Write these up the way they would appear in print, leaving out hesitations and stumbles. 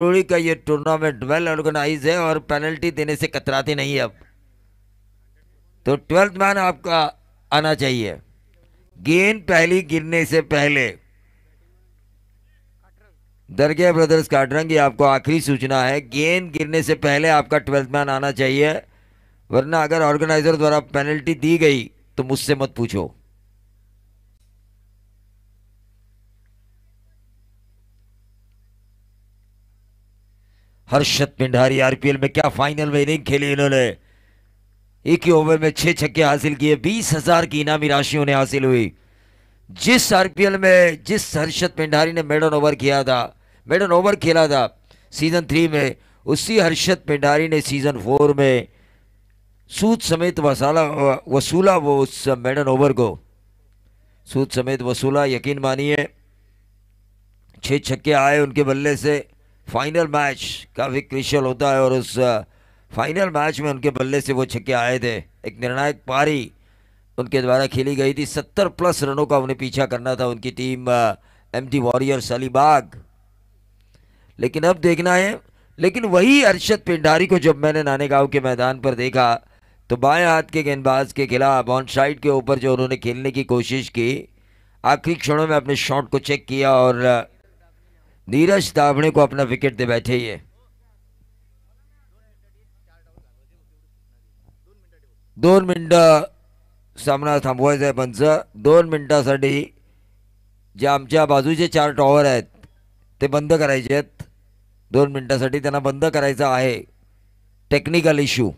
जरूरी का ये टूर्नामेंट वेल ऑर्गेनाइज है और पेनल्टी देने से कतराते नहीं अब। तो 12th मैन आपका आना चाहिए। गेंद पहली गिरने से पहले दरगे ब्रदर्स काटरंग, ये आपको आखिरी सूचना है, गेंद गिरने से पहले आपका 12th मैन आना चाहिए, वरना अगर ऑर्गेनाइजर द्वारा पेनल्टी दी गई तो मुझसे मत पूछो। हर्षद पिंडारी आरपीएल में क्या फाइनल में इनिंग खेली इन्होंने। एक ही ओवर में 6 छक्के हासिल किए, 20,000 की इनामी राशि उन्हें हासिल हुई। जिस आरपीएल में जिस हर्षद पिंडारी ने मेडन ओवर किया था, मेडन ओवर खेला था सीजन 3 में, उसी हर्षद पिंडारी ने सीजन 4 में सूद समेत वसूला वो उस मेडन ओवर को सूद समेत वसूला। यकीन मानिए 6 छक्के आए उनके बल्ले से। फाइनल मैच काफी क्रिशियल होता है और उस फाइनल मैच में उनके बल्ले से वो छक्के आए थे। एक निर्णायक पारी उनके द्वारा खेली गई थी। 70+ रनों का उन्हें पीछा करना था उनकी टीम एमटी वॉरियर्स अलीबाग। लेकिन अब देखना है, लेकिन वही अरशद पिंडारी को जब मैंने नानेगांव के मैदान पर देखा तो बाएं हाथ के गेंदबाज के खिलाफ ऑन साइड के ऊपर जो उन्होंने खेलने की कोशिश की, आखिरी क्षणों में अपने शॉट को चेक किया और नीरज दाभणे को अपना विकेट दे बैठे। ये 2 मिनिट सामना थांबवायचा आहे पंच। 2 मिनिटासाठी जे आमच्या बाजूचे 4 टॉवर आहेत ते बंद करायचे आहेत। 2 मिनिटासाठी त्यांना बंद करायचं आहे, टेक्निकल इश्यू।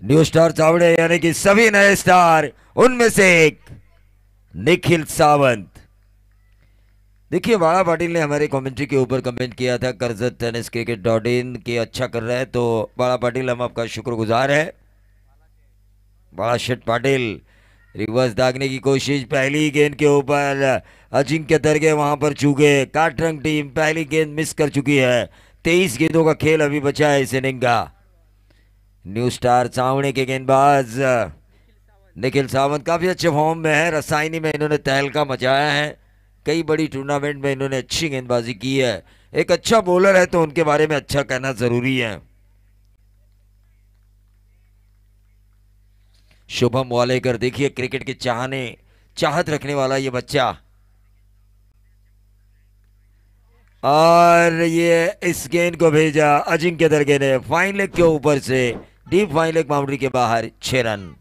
न्यू स्टार चावड़े यानी कि सभी नए स्टार, उनमें से एक निखिल सावंत। देखिए बाला पाटिल ने हमारे कमेंट्री के ऊपर कमेंट किया था करजत टेनिस क्रिकेट .in के अच्छा कर रहा है, तो बाला पाटिल हम आपका शुक्रगुजार है। बाला शेट पाटिल रिवर्स दागने की कोशिश, पहली गेंद के ऊपर अजिंक्य दरगे वहां पर चूके। काटरंग टीम पहली गेंद मिस कर चुकी है। 23 गेंदों का खेल अभी बचा है इस इनिंग का। न्यू स्टार चावड़े के गेंदबाज निखिल सावंत काफी अच्छे फॉर्म में है। रसायनी में इन्होंने तहलका मचाया है, कई बड़ी टूर्नामेंट में इन्होंने अच्छी गेंदबाजी की है। एक अच्छा बॉलर है तो उनके बारे में अच्छा कहना जरूरी है। शुभम वालेकर, देखिए क्रिकेट के चाहत रखने वाला ये बच्चा, और ये इस गेंद को भेजा अजिंक्य दरगे ने फाइन लेग के ऊपर से, डीप फाइन लेग बाउंड्री के बाहर, 6 रन।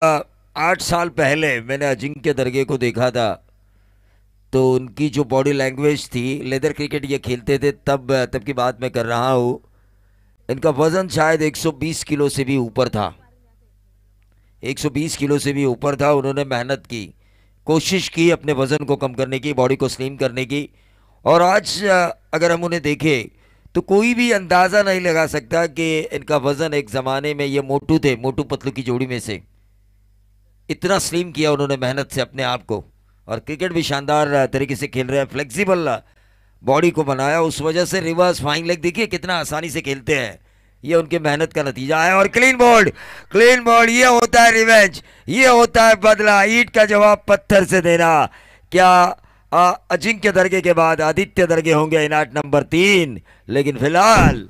आ, 8 साल पहले मैंने अजिंक्य दरगे को देखा था, तो उनकी जो बॉडी लैंग्वेज थी, लेदर क्रिकेट ये खेलते थे तब की बात मैं कर रहा हूँ। इनका वजन शायद 120 किलो से भी ऊपर था, 120 किलो से भी ऊपर था। उन्होंने मेहनत की, कोशिश की अपने वजन को कम करने की, बॉडी को स्लिम करने की, और आज अगर हम उन्हें देखें तो कोई भी अंदाज़ा नहीं लगा सकता कि इनका वजन, एक ज़माने में ये मोटू थे, मोटू पतलू की जोड़ी में से, इतना स्लिम किया उन्होंने मेहनत से अपने आप को, और क्रिकेट भी शानदार तरीके से खेल रहे हैं। फ्लेक्सिबल बॉडी को बनाया, उस वजह से रिवर्स फाइन लेग देखिए कितना आसानी से खेलते हैं। ये उनके मेहनत का नतीजा है। और क्लीन बोल्ड, क्लीन बोल्ड, ये होता है रिवेंज, ये होता है बदला, ईंट का जवाब पत्थर से देना। क्या अजिंक्य दरगे के बाद आदित्य दरगे होंगे इनाट नंबर 3। लेकिन फिलहाल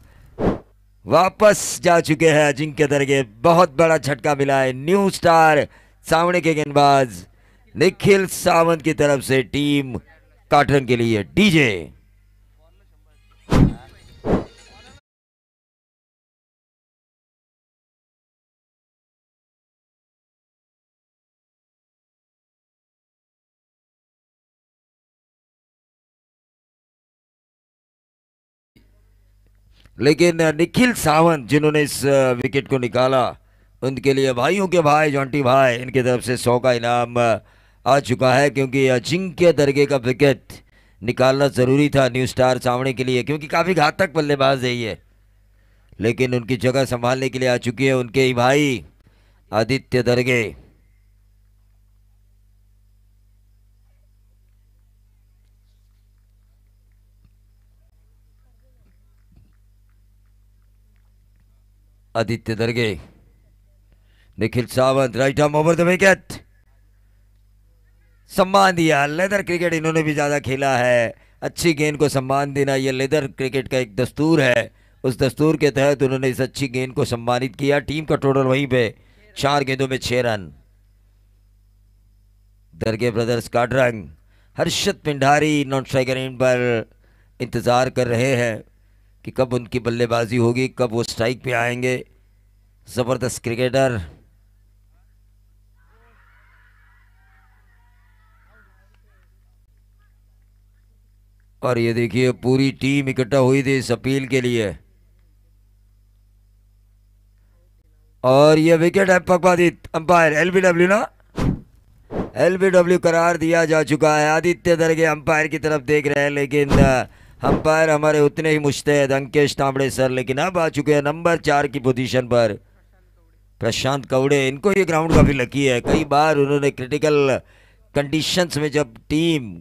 वापस जा चुके हैं अजिंक्य दरगे। बहुत बड़ा झटका मिला है न्यू स्टार सामने के गेंदबाज निखिल सावंत की तरफ से टीम काटरन के लिए। डीजे लेकिन निखिल सावंत जिन्होंने इस विकेट को निकाला उनके लिए भाइयों के भाई जॉन्टी भाई इनकी तरफ से 100 का इनाम आ चुका है, क्योंकि अजिंक्य दरगे का विकेट निकालना ज़रूरी था न्यू स्टार सामने के लिए, क्योंकि काफ़ी घातक बल्लेबाज है ये। लेकिन उनकी जगह संभालने के लिए आ चुकी है उनके ही भाई Aditya Darge. Aditya Darge, Nikhil Sawant, right arm over the wicket. सम्मान दिया। लेदर क्रिकेट इन्होंने भी ज्यादा खेला है, अच्छी गेंद को सम्मान देना ये लेदर क्रिकेट का एक दस्तूर है। उस दस्तूर के तहत उन्होंने इस अच्छी गेंद को सम्मानित किया। टीम का टोटल वहीं पे 4 गेंदों में 6 रन। दरगे ब्रदर्स काटरंग Harshad Pindari non striker end पर इंतजार कर रहे हैं कि कब उनकी बल्लेबाजी होगी, कब वो स्ट्राइक पे आएंगे। जबरदस्त क्रिकेटर। और ये देखिए पूरी टीम इकट्ठा हुई थी इस अपील के लिए। और ये विकेट है पकवादित। अंपायर एलबीडब्ल्यू ना, एलबीडब्ल्यू करार दिया जा चुका है। आदित्य दरगे अंपायर की तरफ देख रहे हैं, लेकिन अंपायर हमारे उतने ही मुस्तैद अंकेश तांबड़े सर, लेकिन अब आ चुके हैं नंबर 4 की पोजीशन पर प्रशांत कवड़े। इनको ये ग्राउंड काफ़ी लकी है, कई बार उन्होंने क्रिटिकल कंडीशंस में जब टीम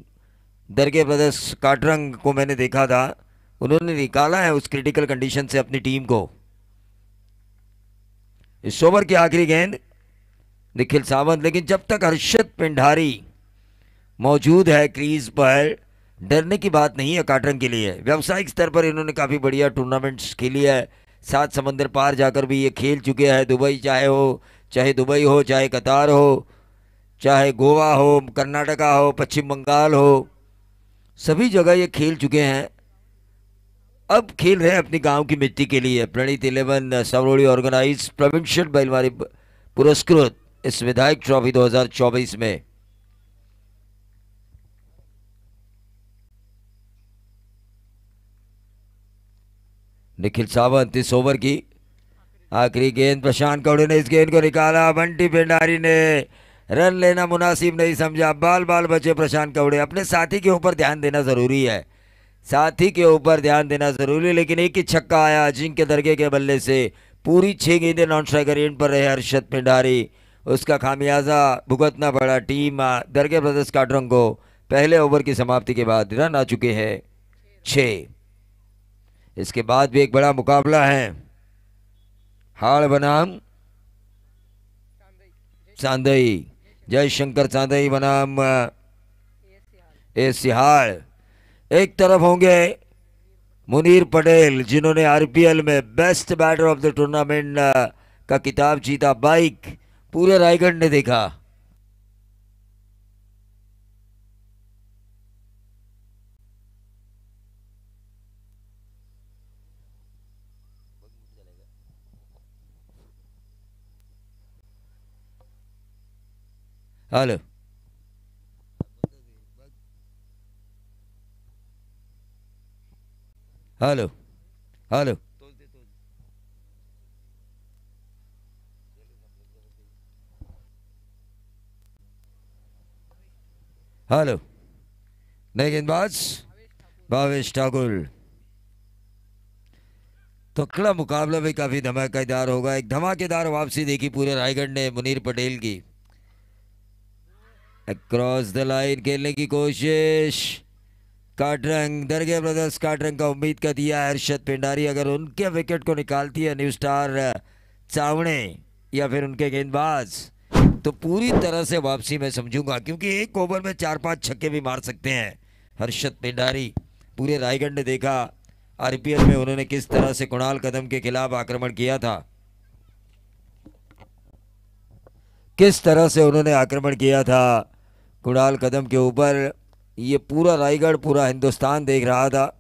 दरगे ब्रदर्स काटरंग को मैंने देखा था, उन्होंने निकाला है उस क्रिटिकल कंडीशन से अपनी टीम को। इस ओवर की आखिरी गेंद निखिल सावंत, लेकिन जब तक हर्षद पिंडारी मौजूद है क्रीज पर डरने की बात नहीं है काटरंग के लिए। व्यावसायिक स्तर पर इन्होंने काफ़ी बढ़िया टूर्नामेंट्स खेली है, 7 समंदर पार जाकर भी ये खेल चुके हैं। दुबई चाहे दुबई हो, चाहे कतार हो, चाहे गोवा हो, कर्नाटका हो, पश्चिम बंगाल हो, सभी जगह ये खेल चुके हैं। अब खेल रहे हैं अपनी गांव की मिट्टी के लिए। प्रणीत 11 सवरोड़ी ऑर्गेनाइज प्रोविंशियल बैलवारी पुरस्कृत इस विधायक ट्रॉफी 2024 में। निखिल सावंत, इस ओवर की आखिरी गेंद प्रशांत कौड़े ने इस गेंद को निकाला। बंटी पिंडारी ने रन लेना मुनासिब नहीं समझा, बाल बाल बचे प्रशांत कौड़े। अपने साथी के ऊपर ध्यान देना ज़रूरी है, साथी के ऊपर ध्यान देना ज़रूरी। लेकिन एक ही छक्का आया अजिंक्य दरगे के बल्ले से। पूरी 6 गेंदें नॉन स्ट्राइकर एंड पर रहे हर्षद पिंडारी, उसका खामियाजा भुगतना पड़ा टीम दरगे ब्रदर्स काटरंग को। पहले ओवर की समाप्ति के बाद रन आ चुके हैं 6। इसके बाद भी एक बड़ा मुकाबला है हाड़ बनाम चांदई, जयशंकर चांदई बनाम ए सिहाड़। एक तरफ होंगे मुनीर पटेल जिन्होंने आरपीएल में best batter of the tournament का किताब जीता, बाइक पूरे रायगढ़ ने देखा। हेलो हेलो हेलो हेलो नए गेंदबाज भावेश ठाकुर। तो अगला मुकाबला भी काफी धमाकेदार होगा। एक धमाकेदार वापसी देखी पूरे रायगढ़ ने मुनीर पटेल की। अक्रॉस द लाइन खेलने की कोशिश काटरंग, दरगे ब्रदर्स काटरंग का उम्मीद कर दिया हर्षद पिंडारी। अगर उनके विकेट को निकालती है न्यू स्टार चावड़े या फिर उनके गेंदबाज तो पूरी तरह से वापसी मैं समझूंगा, क्योंकि एक ओवर में 4-5 छक्के भी मार सकते हैं हर्षद पिंडारी। पूरे रायगढ़ ने देखा आईपीएल में उन्होंने किस तरह से कुणाल कदम के खिलाफ आक्रमण किया था, किस तरह से उन्होंने आक्रमण किया था कुणाल कदम के ऊपर। ये पूरा रायगढ़, पूरा हिंदुस्तान देख रहा था।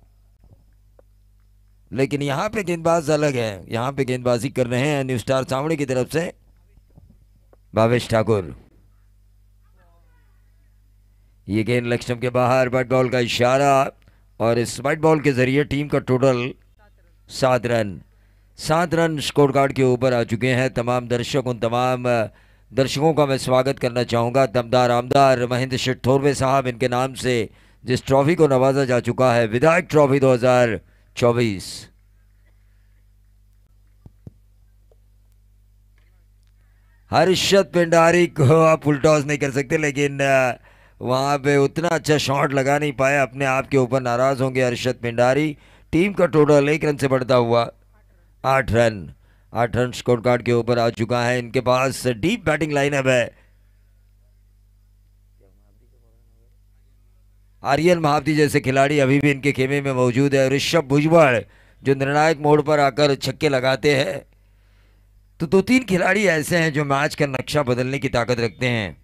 लेकिन यहाँ पे गेंदबाज अलग है, यहाँ पे गेंदबाजी कर रहे हैं न्यू स्टार सावड़ी की तरफ से भावेश ठाकुर। ये गेंद लक्ष्मण के बाहर, व्हाइट बॉल का इशारा, और इस व्हाइट बॉल के जरिए टीम का total 7 run. 7 run score card के ऊपर आ चुके हैं तमाम दर्शक। उन तमाम दर्शकों का मैं स्वागत करना चाहूँगा। दमदार आमदार महेंद्र शेठ थोरवे साहब, इनके नाम से जिस ट्रॉफी को नवाजा जा चुका है, विधायक ट्रॉफी 2024। हर्षद पिंडारी को आप फुल टॉस नहीं कर सकते, लेकिन वहां पे उतना अच्छा शॉट लगा नहीं पाया। अपने आप के ऊपर नाराज होंगे हर्षद पिंडारी। टीम का टोटल 1 रन से बढ़ता हुआ 8 रन। 8 रन स्कोर कार्ड के ऊपर आ चुका है। इनके पास डीप बैटिंग लाइनअप है। आर्यन महावती जैसे खिलाड़ी अभी भी इनके खेमे में मौजूद है। ऋषभ भुजबल जो निर्णायक मोड़ पर आकर छक्के लगाते हैं। तो 2-3 खिलाड़ी ऐसे हैं जो मैच का नक्शा बदलने की ताकत रखते हैं।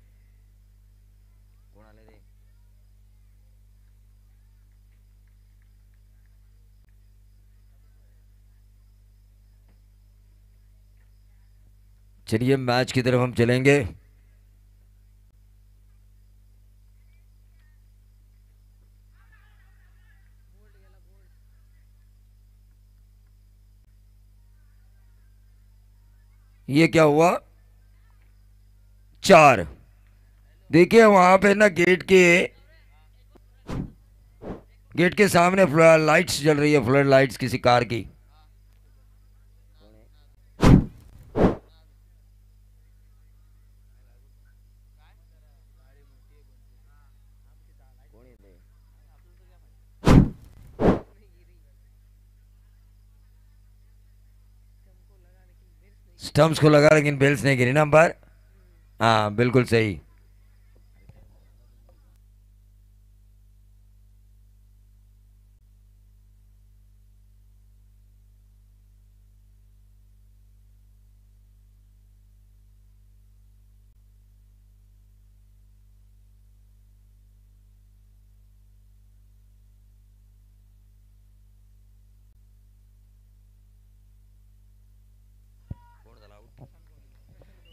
चलिए मैच की तरफ हम चलेंगे। ये क्या हुआ? 4। देखिए वहां पे ना गेट के सामने लाइट्स जल रही है, फ्लड लाइट्स किसी कार की। स्टंप्स को लगा लेकिन बेल्स नहीं गिरी ना अंपायर। हाँ बिल्कुल सही।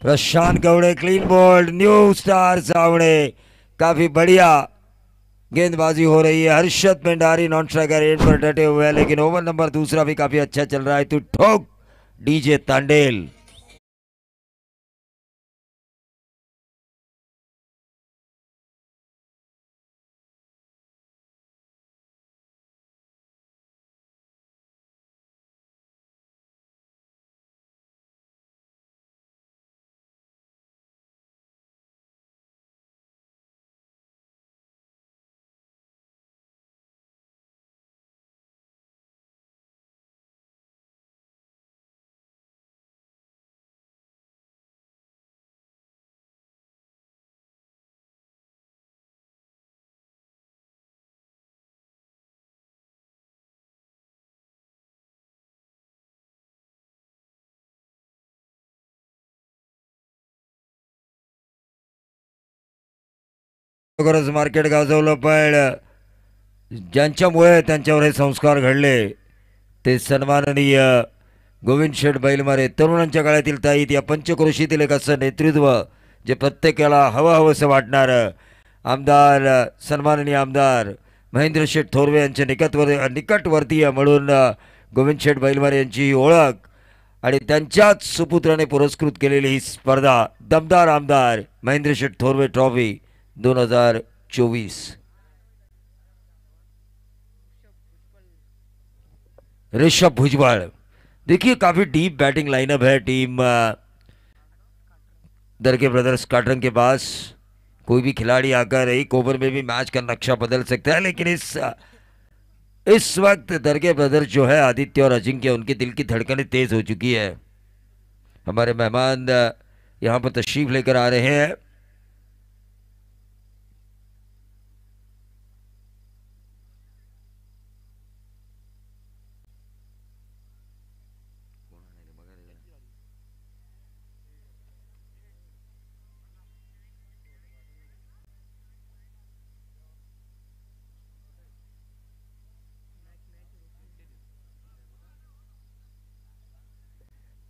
Prashant Gaude clean bowled, new star Sawade. काफी बढ़िया गेंदबाजी हो रही है। Harshad Pindari non striker end पर डटे हुए हैं, लेकिन ओवर नंबर दूसरा भी काफी अच्छा चल रहा है। तो ठोक डीजे तांडेल। मार्केट गाजवलं पण ज्यांच्यामुळे त्यांच्यावर हे संस्कार घडले ते सन्माननीय गोविंद शेठ बैलमारे, तरुणांच्या काळातील ताईत, या पंचक्रोशीतील एक असं नेतृत्व जे प्रत्येकाला हवं हवंसं वाटणारं। आमदार, सन्माननीय आमदार महेंद्र शेठ थोरवे यांचे निकटवर्तीय म्हणून गोविंद शेठ बैलमारे यांची ही ओळख आणि त्यांच्याच सुपुत्राने पुरस्कृत केलेली ही स्पर्धा दमदार आमदार महेंद्र शेठ थोरवे ट्रॉफी 2024। ऋषभ भुजबल, देखिए काफी डीप बैटिंग लाइनअप है टीम दरके ब्रदर्स काटरंग के पास। कोई भी खिलाड़ी आकर एक ओवर में भी मैच का नक्शा बदल सकता है, लेकिन इस वक्त दरके ब्रदर्स जो है, आदित्य और अजिंक्य, उनके दिल की धड़कनें तेज हो चुकी है। हमारे मेहमान यहां पर तशरीफ लेकर आ रहे हैं।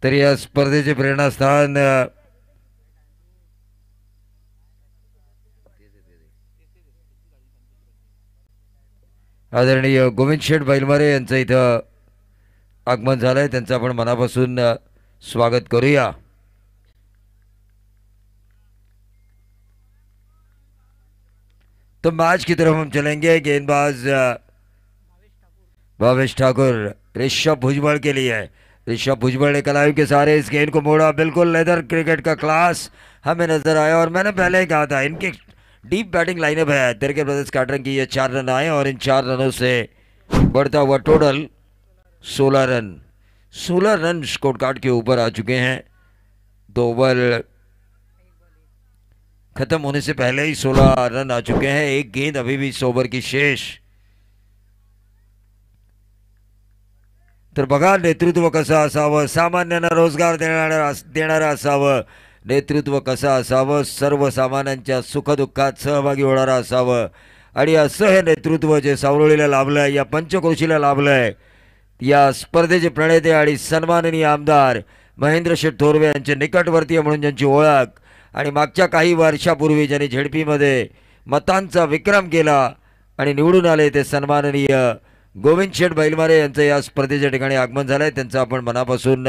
तर या स्पर्धेचे प्रेरणास्थान आदरणीय गोविंद शेठ बैलमारे यांचं इथं आगमन झालंय, त्यांचं आपण मनापासून स्वागत करूया। तो मैच की तरफ हम चलेंगे। गेंदबाज भावेश ठाकुर ऋषभ भुजबल के लिए। ऋषभ भुजबल ने कलायु के सारे इस गेंद को मोड़ा। बिल्कुल लेदर क्रिकेट का क्लास हमें नजर आया, और मैंने पहले ही कहा था इनकी डीप बैटिंग लाइनअप है। तिरके ब्रदर्स कैटरिंग की ये 4 रन आए, और इन 4 रनों से बढ़ता हुआ total 16 run. 16 run score card के ऊपर आ चुके हैं। 2 ओवर खत्म होने से पहले ही 16 रन आ चुके हैं। एक गेंद अभी भी इस ओवर की शेष। तर बघा नेतृत्व कसं असावं, सामान्यांना रोजगार देणारं असावं, नेतृत्व कसं असावं, सर्वसामान्यांच्या सुखदुःखात सहभागी होणारं असावं, आणि असं हे नेतृत्व जे सावरोळीला लाभलंय, या पंचक्रोशीला लाभलंय। या स्पर्धेचे प्रणेते आणि सन्माननीय आमदार महेंद्र शेठ थोरवे यांचे निकटवर्तीय म्हणून ज्यांची ओळख, आणि मागच्या काही वर्षापूर्वी ज्यांनी झेडपीमध्ये मतांचा विक्रम केला आणि निवडून आले, ते सन्माननीय गोविंद शेठ बैलमारे यांचं या स्पर्धेच्या ठिकाणी आगमन झालंय। त्यांचं आपण मनापासून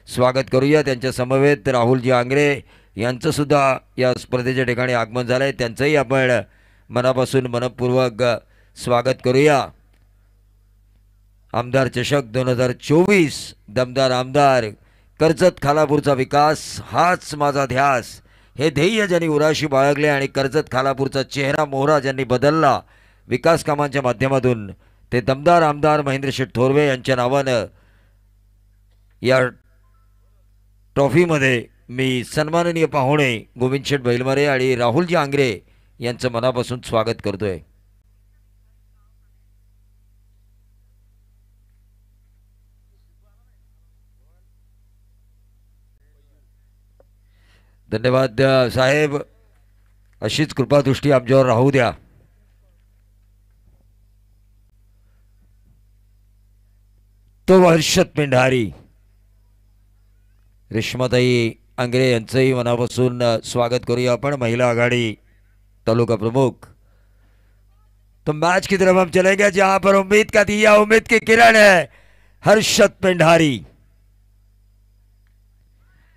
स्वागत करूया। त्यांच्या समवेत राहुलजी आंग्रे यांचं सुद्धा या स्पर्धेच्या ठिकाणी आगमन झालंय, त्यांचंही आपण मनापासून मनपूर्वक स्वागत करूया। आमदार चषक 2024, दमदार आमदार, कर्जत खालापूरचा विकास हाच माझा ध्यास, हे ध्येय ज्यांनी उराशी बाळगले आणि कर्जत खालापूरचा चेहरा मोहरा ज्यांनी बदलला विकास कामांच्या माध्यमातून, ते दमदार आमदार महेंद्र शेठ थोरवे यांच्या नावानं या ट्रॉफीमध्ये मी सन्माननीय पाहुणे गोविंद शेठ बैलमारे आणि राहुलजी आंग्रे यांचं मनापासून स्वागत करतोय। धन्यवाद साहेब, अशीच कृपादृष्टी आमच्यावर राहू द्या। तो हर्षद पेंढारी, रेश्माताई आंग्रे यांचंही मनापासून स्वागत करूया आपण, महिला आघाड़ी तालुका प्रमुख। तो मैच की तरफ हम चलेंगे जहां पर उम्मीद का दिया, उम्मीद की किरण है हर्षद पेंढारी,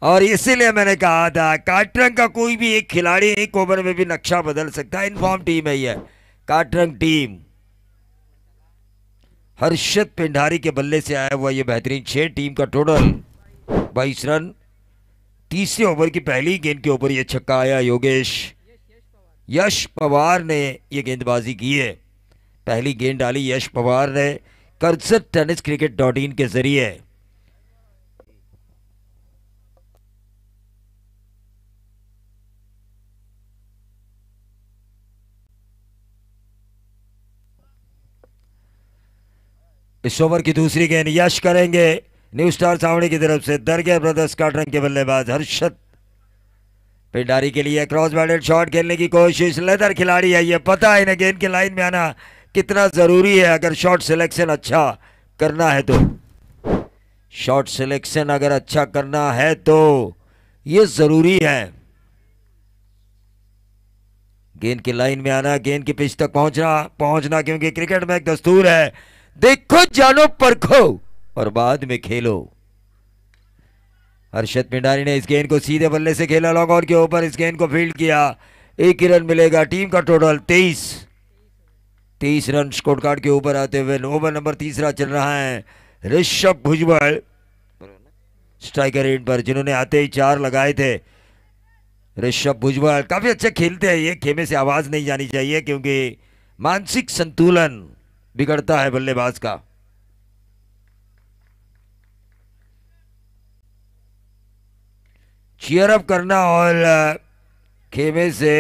और इसीलिए मैंने कहा था काटरंग का कोई भी एक खिलाड़ी एक ओवर में भी नक्शा बदल सकता है। इनफॉर्म टीम है ये काटरंग टीम। हर्षद पेंढारी के बल्ले से आया हुआ ये बेहतरीन 6, टीम का टोटल 22 रन। तीसरे ओवर की पहली गेंद के ऊपर ये छक्का आया। यश पवार ने ये गेंदबाजी की है। पहली गेंद डाली यश पवार ने कर्जत टेनिस क्रिकेट.in के जरिए। इस ओवर की दूसरी गेंद यश करेंगे न्यू स्टार छावनी की तरफ से। दरगे ब्रदर्स काटरंग के बल्लेबाज हर्षद पेंढारी के लिए क्रॉस बैटेड शॉट खेलने की कोशिश। लेदर खिलाड़ी है, ये पता है इन्हें गेंद की लाइन में आना कितना जरूरी है। अगर शॉट सिलेक्शन अच्छा करना है तो, शॉट सिलेक्शन अगर अच्छा करना है तो ये जरूरी है। गेंद की लाइन में आना, गेंद की पिच तक पहुंचना, क्योंकि क्रिकेट में एक दस्तूर है, देखो जानो परखो और बाद में खेलो। हर्षद पेंढारी ने इस गेंद को सीधे बल्ले से खेला, लॉन्ग ऑन के ऊपर इस गेंद को फील्ड किया। 1 ही रन मिलेगा। टीम का टोटल 23 रन स्कोर कार्ड के ऊपर आते हुए ओवर नंबर 3 चल रहा है। ऋषभ भुजबल स्ट्राइकर एंड पर, जिन्होंने आते ही 4 लगाए थे। ऋषभ भुजबल काफी अच्छे खेलते हैं, ये खेमे से आवाज नहीं जानी चाहिए, क्योंकि मानसिक संतुलन बिगड़ता है बल्लेबाज का। चीयर अप करना और खेमे से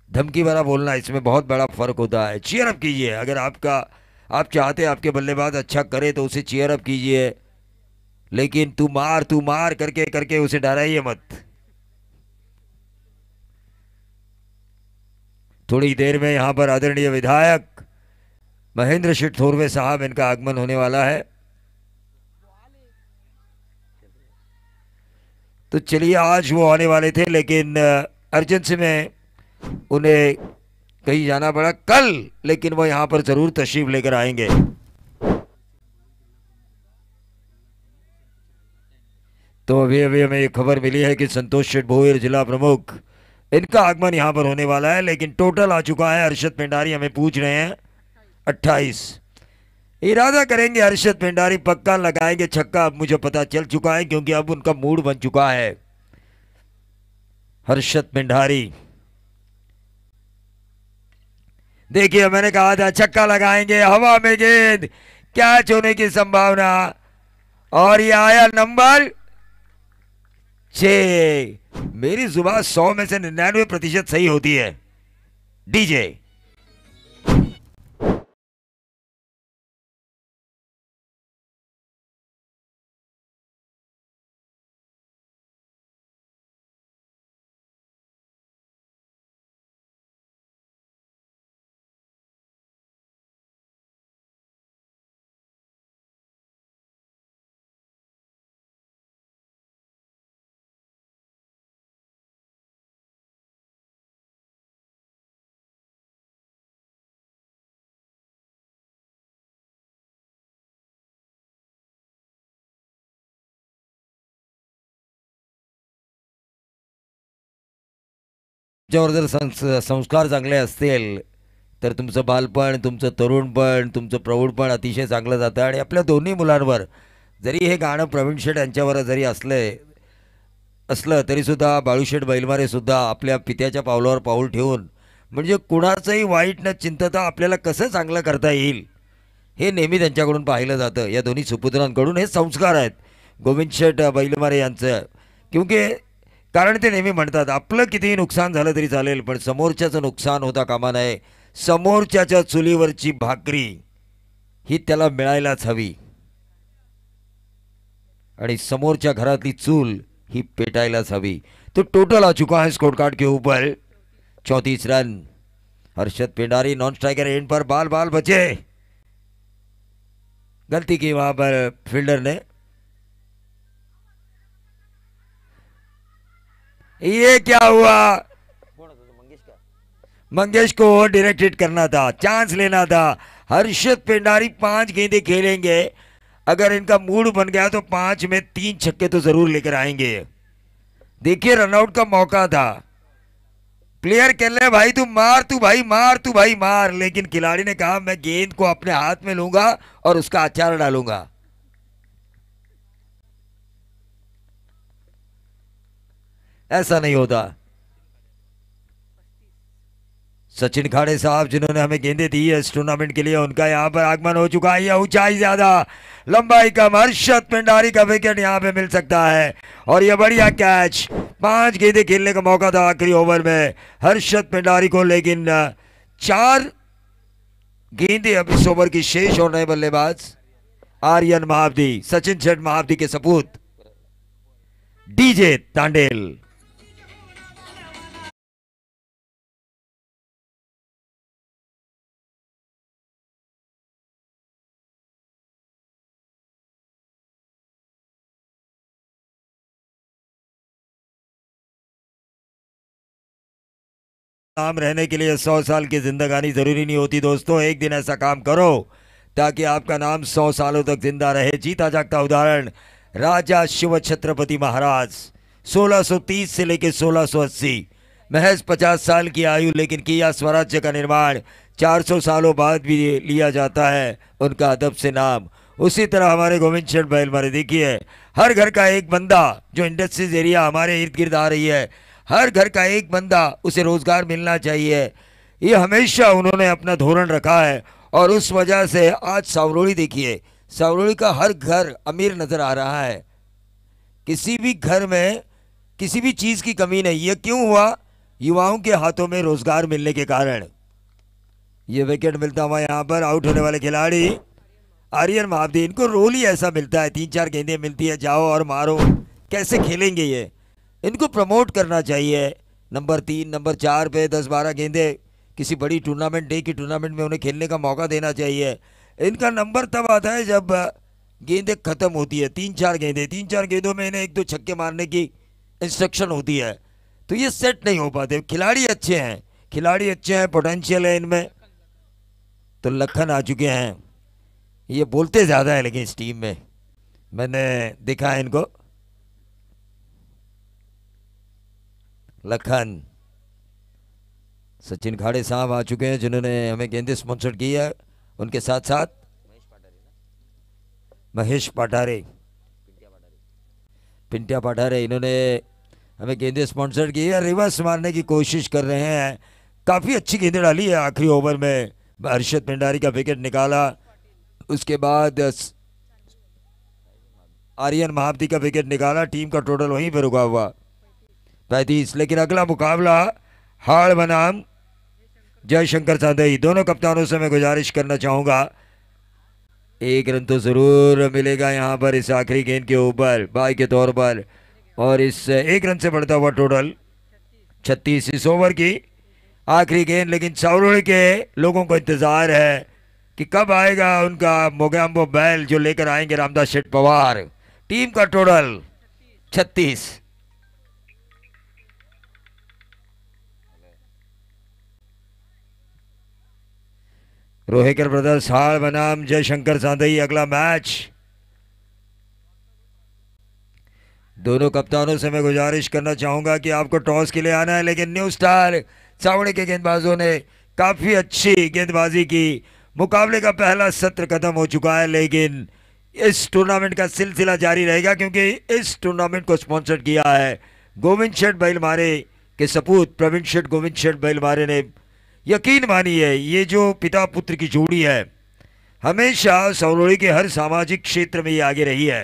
धमकी भरा बोलना, इसमें बहुत बड़ा फर्क होता है। चीयर अप कीजिए, अगर आप चाहते हैं आपके बल्लेबाज अच्छा करे तो उसे चीयर अप कीजिए, लेकिन तू मार करके करके उसे डराइए मत। थोड़ी देर में यहां पर आदरणीय विधायक महेंद्र सिंह थोरवे साहब, इनका आगमन होने वाला है। तो चलिए, आज वो आने वाले थे लेकिन अर्जेंसी में उन्हें कहीं जाना पड़ा कल, लेकिन वो यहां पर जरूर तशरीफ लेकर आएंगे। तो अभी अभी हमें ये खबर मिली है कि संतोष शेठ भोईर जिला प्रमुख, इनका आगमन यहां पर होने वाला है, लेकिन टोटल आ चुका है। हर्षद पेंडारी हमें पूछ रहे हैं 28। इरादा करेंगे हर्षद पेंडारी पक्का लगाएंगे छक्का, अब मुझे पता चल चुका है, क्योंकि अब उनका मूड बन चुका है। हर्षद पेंडारी, देखिए मैंने कहा था छक्का लगाएंगे, हवा में गेंद कैच होने की संभावना, और ये आया नंबर 6। मेरी जुबान 100 में से 99% सही होती है। डीजे जर जर संस्कार चांगले असतील तर तुमचं बालपण, तुमचं तरुणपण, तुमचं प्रौढपण अतिशय चांगलं जातं। आणि आपल्या दोन्ही मुलांवर जरी हे गाणं प्रवीण शेठ यांच्यावर जरी असलं तरीसुद्धा बाळूशेठ बैलमारेसुद्धा आपल्या पित्याच्या पावलावर पाऊल ठेवून, म्हणजे कुणाचंही वाईट न चिंतता आपल्याला कसं चांगलं करता येईल हे नेहमी त्यांच्याकडून पाहिलं जातं। या दोन्ही सुपुत्रांकडून हे संस्कार आहेत गोविंद शेठ बैलमारे यांचं, क्योंकि कारण ते नेहमी म्हणतात आपलं कितीही नुकसान झालं तरी चालेल, पण समोरच्याचं नुकसान होता कामा नये। समोरच्याच्या चुलीवरची भाकरी ही त्याला मिळायलाच हवी, आणि समोरच्या घरातली चूल ही पेटायलाच हवी। तो टोटल आ चुका है स्कोर कार्ड के ऊपर 34 रन। Harshad Pendari non striker end पर, बाल बाल बचे, गलती की वहां पर फील्डर ने। ये क्या हुआ? मंगेश को डायरेक्ट हिट करना था, चांस लेना था। हर्षद पेंडारी 5 गेंदें खेलेंगे, अगर इनका मूड बन गया तो 5 में 3 छक्के तो जरूर लेकर आएंगे। देखिए रनआउट का मौका था, प्लेयर कह रहे भाई तू मार, तू भाई मार, तू भाई मार, लेकिन खिलाड़ी ने कहा मैं गेंद को अपने हाथ में लूंगा और उसका अचार डालूंगा। ऐसा नहीं होता। सचिन खाड़े साहब जिन्होंने हमें गेंदें दी है इस टूर्नामेंट के लिए, उनका यहां पर आगमन हो चुका है। ऊंचाई ज्यादा, लंबाई कम, हर्षद पेंडारी का विकेट यहां पे मिल सकता है, और यह बढ़िया कैच। 5 गेंदें खेलने का मौका था आखिरी ओवर में हर्षद पेंडारी को, लेकिन 4 गेंदें अब इस ओवर की शेष, और नए बल्लेबाज आर्यन महावदी, सचिन शेठ महावदी के सपूत डीजे तांडेल। नाम रहने के लिए 100 साल की जिंदगानी जरूरी नहीं होती दोस्तों। एक दिन ऐसा काम करो ताकि आपका नाम 100 सालों तक जिंदा रहे। जीता जागता उदाहरण राजा शिव छत्रपति महाराज, 1630 से लेकर 1680, महज 50 साल की आयु, लेकिन किया स्वराज्य का निर्माण। 400 सालों बाद भी लिया जाता है उनका अदब से नाम। उसी तरह हमारे गोविंद शेठ बैलमारे, देखिए हर घर का एक बंदा जो इंडस्ट्रीज एरिया हमारे इर्द गिर्द आ रही है, हर घर का एक बंदा उसे रोजगार मिलना चाहिए, ये हमेशा उन्होंने अपना धोरण रखा है। और उस वजह से आज सावरोली देखिए, सावरोली का हर घर अमीर नजर आ रहा है। किसी भी घर में किसी भी चीज की कमी नहीं। ये क्यों हुआ? युवाओं के हाथों में रोजगार मिलने के कारण। ये विकेट मिलता हुआ यहाँ पर आउट होने वाले खिलाड़ी आर्यन महाब्दी। इनको रोल ही ऐसा मिलता है, 3-4 गेंदें मिलती है, जाओ और मारो। कैसे खेलेंगे ये? इनको प्रमोट करना चाहिए। नंबर 3 नंबर 4 पे 10-12 गेंदें किसी बड़ी टूर्नामेंट, डे की टूर्नामेंट में उन्हें खेलने का मौका देना चाहिए। इनका नंबर तब आता है जब गेंदें खत्म होती है। 3-4 गेंदें, 3-4 गेंदों में इन्हें 1-2 छक्के मारने की इंस्ट्रक्शन होती है, तो ये सेट नहीं हो पाते। खिलाड़ी अच्छे हैं, खिलाड़ी अच्छे हैं, पोटेंशियल है इनमें। तो लखन आ चुके हैं। ये बोलते ज़्यादा है लेकिन इस टीम में मैंने देखा है इनको। लखन, सचिन खाड़े साहब आ चुके हैं जिन्होंने हमें गेंदे स्पॉन्सर की है। उनके साथ साथ महेश पाठारे, पिंटिया पाठारे, इन्होंने हमें गेंदे स्पॉन्सर की है। रिवर्स मारने की कोशिश कर रहे हैं। काफ़ी अच्छी गेंदें डाली है आखिरी ओवर में। हर्षद पिंडारी का विकेट निकाला, उसके बाद आर्यन महाब्दी का विकेट निकाला। टीम का टोटल वहीं पर रुका हुआ 35। लेकिन अगला मुकाबला हाड़ बनाम जयशंकर सांधई। दोनों कप्तानों से मैं गुजारिश करना चाहूँगा, 1 रन तो ज़रूर मिलेगा यहाँ पर इस आखिरी गेंद के ऊपर बाई के तौर पर। और इस 1 रन से बढ़ता हुआ टोटल 36 इस ओवर की आखिरी गेंद। लेकिन साउरोली के लोगों को इंतज़ार है कि कब आएगा उनका मोगैम्बो बैल जो लेकर आएंगे रामदास शेठ पवार। टीम का टोटल 36। रोहेकर ब्रदर्स हाड़ बनाम जयशंकर सांधई अगला मैच। दोनों कप्तानों से मैं गुजारिश करना चाहूंगा कि आपको टॉस के लिए आना है, लेकिन न्यू स्टार सावड़े के गेंदबाजों ने काफ़ी अच्छी गेंदबाजी की। मुकाबले का पहला सत्र खत्म हो चुका है, लेकिन इस टूर्नामेंट का सिलसिला जारी रहेगा क्योंकि इस टूर्नामेंट को स्पॉन्सर किया है गोविंद शेठ बैलमारे के सपूत प्रवीण शेठ गोविंद शेठ बैलमारे ने। यकीन मानिए ये जो पिता पुत्र की जोड़ी है, हमेशा सौरोड़ी के हर सामाजिक क्षेत्र में ये आगे रही है।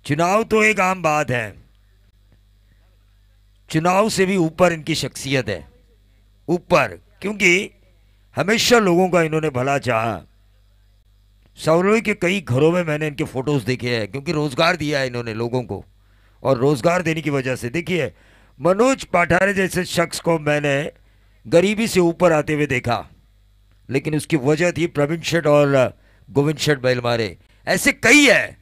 चुनाव तो एक आम बात है, चुनाव से भी ऊपर इनकी शख्सियत है, ऊपर, क्योंकि हमेशा लोगों का इन्होंने भला चाहा। सौरोड़ी के कई घरों में मैंने इनके फोटोज देखे हैं क्योंकि रोजगार दिया है इन्होंने लोगों को, और रोजगार देने की वजह से देखिए मनोज पाठारे जैसे शख्स को मैंने गरीबी से ऊपर आते हुए देखा, लेकिन उसकी वजह थी प्रवीण शेठ और गोविंद शेठ बैलमारे। ऐसे कई है,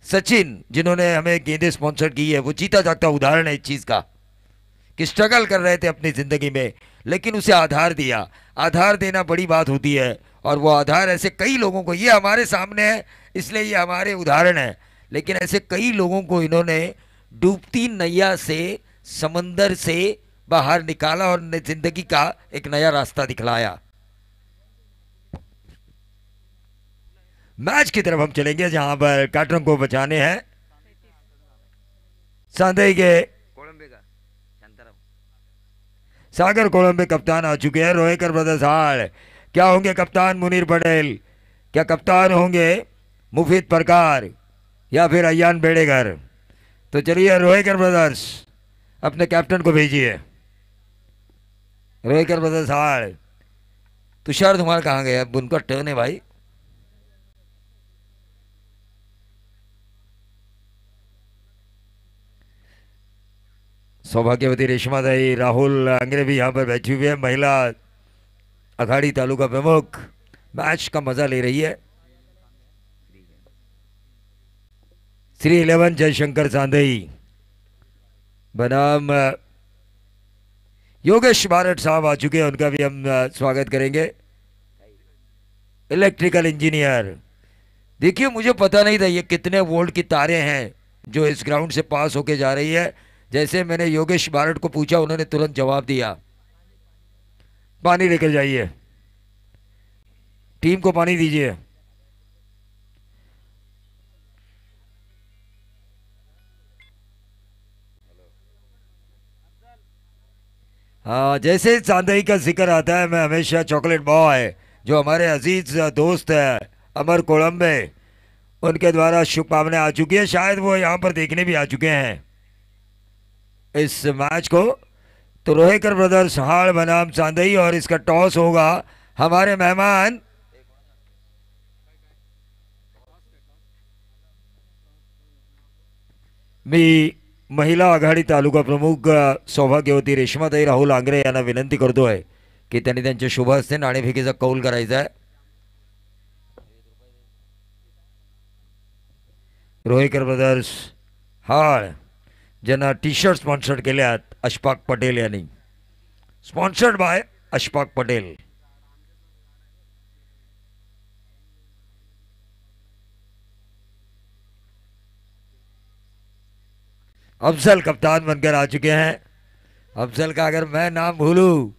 सचिन जिन्होंने हमें गेंदे स्पॉन्सर की है, वो जीता जागता उदाहरण है इस चीज़ का कि स्ट्रगल कर रहे थे अपनी ज़िंदगी में, लेकिन उसे आधार दिया। आधार देना बड़ी बात होती है, और वो आधार ऐसे कई लोगों को, ये हमारे सामने है इसलिए ये हमारे उदाहरण है, लेकिन ऐसे कई लोगों को इन्होंने डूबती नैया से, समंदर से बाहर निकाला और जिंदगी का एक नया रास्ता दिखलाया। मैच की तरफ हम चलेंगे जहां पर कैटरंग को बचाने हैं सांधई के सागर कोलंबे कप्तान आ चुके हैं। रोहेकर ब्रदर्स हाड़, क्या होंगे कप्तान मुनीर पटेल, क्या कप्तान होंगे मुफीद परकार या फिर अयान बेड़ेगर? तो चलिए रोहेकर ब्रदर्स अपने कैप्टन को भेजिए। रोहेकर ब्रदर्स हाड़, तुषार धुमाल कहाँ गए? अब उनका टर्न है भाई। सौभाग्यवती रेशमा दाई, राहुल अंग्रे भी यहाँ पर बैठी हुई है, महिला अखाड़ी तालुका प्रमुख, मैच का मजा ले रही है। श्री 11 जयशंकर सांधई बनाम योगेश बारट साहब आ चुके हैं, उनका भी हम स्वागत करेंगे। इलेक्ट्रिकल इंजीनियर, देखिए मुझे पता नहीं था ये कितने वोल्ट की तारें हैं जो इस ग्राउंड से पास होके जा रही है। जैसे मैंने योगेश बारट को पूछा, उन्होंने तुरंत जवाब दिया, पानी लेकर जाइए, टीम को पानी दीजिए। हाँ, जैसे सांधई का जिक्र आता है, मैं हमेशा चॉकलेट बॉय जो हमारे अजीज दोस्त है अमर कोलंबे, उनके द्वारा शुभकामनाएं आ चुकी है। शायद वो यहाँ पर देखने भी आ चुके हैं। इस मैच को। तो रोहेकर ब्रदर्स हाड़ बनाम चांदई और इसका टॉस होगा हमारे मेहमान मी महिला आघाडी तालुका प्रमुख सौभाग्यवती रेश्माताई राहुल आंग्रे यांना विनंती करतोय की त्यांनी त्यांच्या शुभ हस्ते नाणेफेकीचा कौल करायचा आहे। रोहेकर ब्रदर्स हाळ ज्यांना टी शर्ट स्पॉन्सर्ड केल्यात अशफाक पटेल यांनी, स्पॉन्सर्ड बाय अशफाक पटेल। अफजल कप्तान बनकर आ चुके हैं। अफजल का अगर मैं नाम भूलूं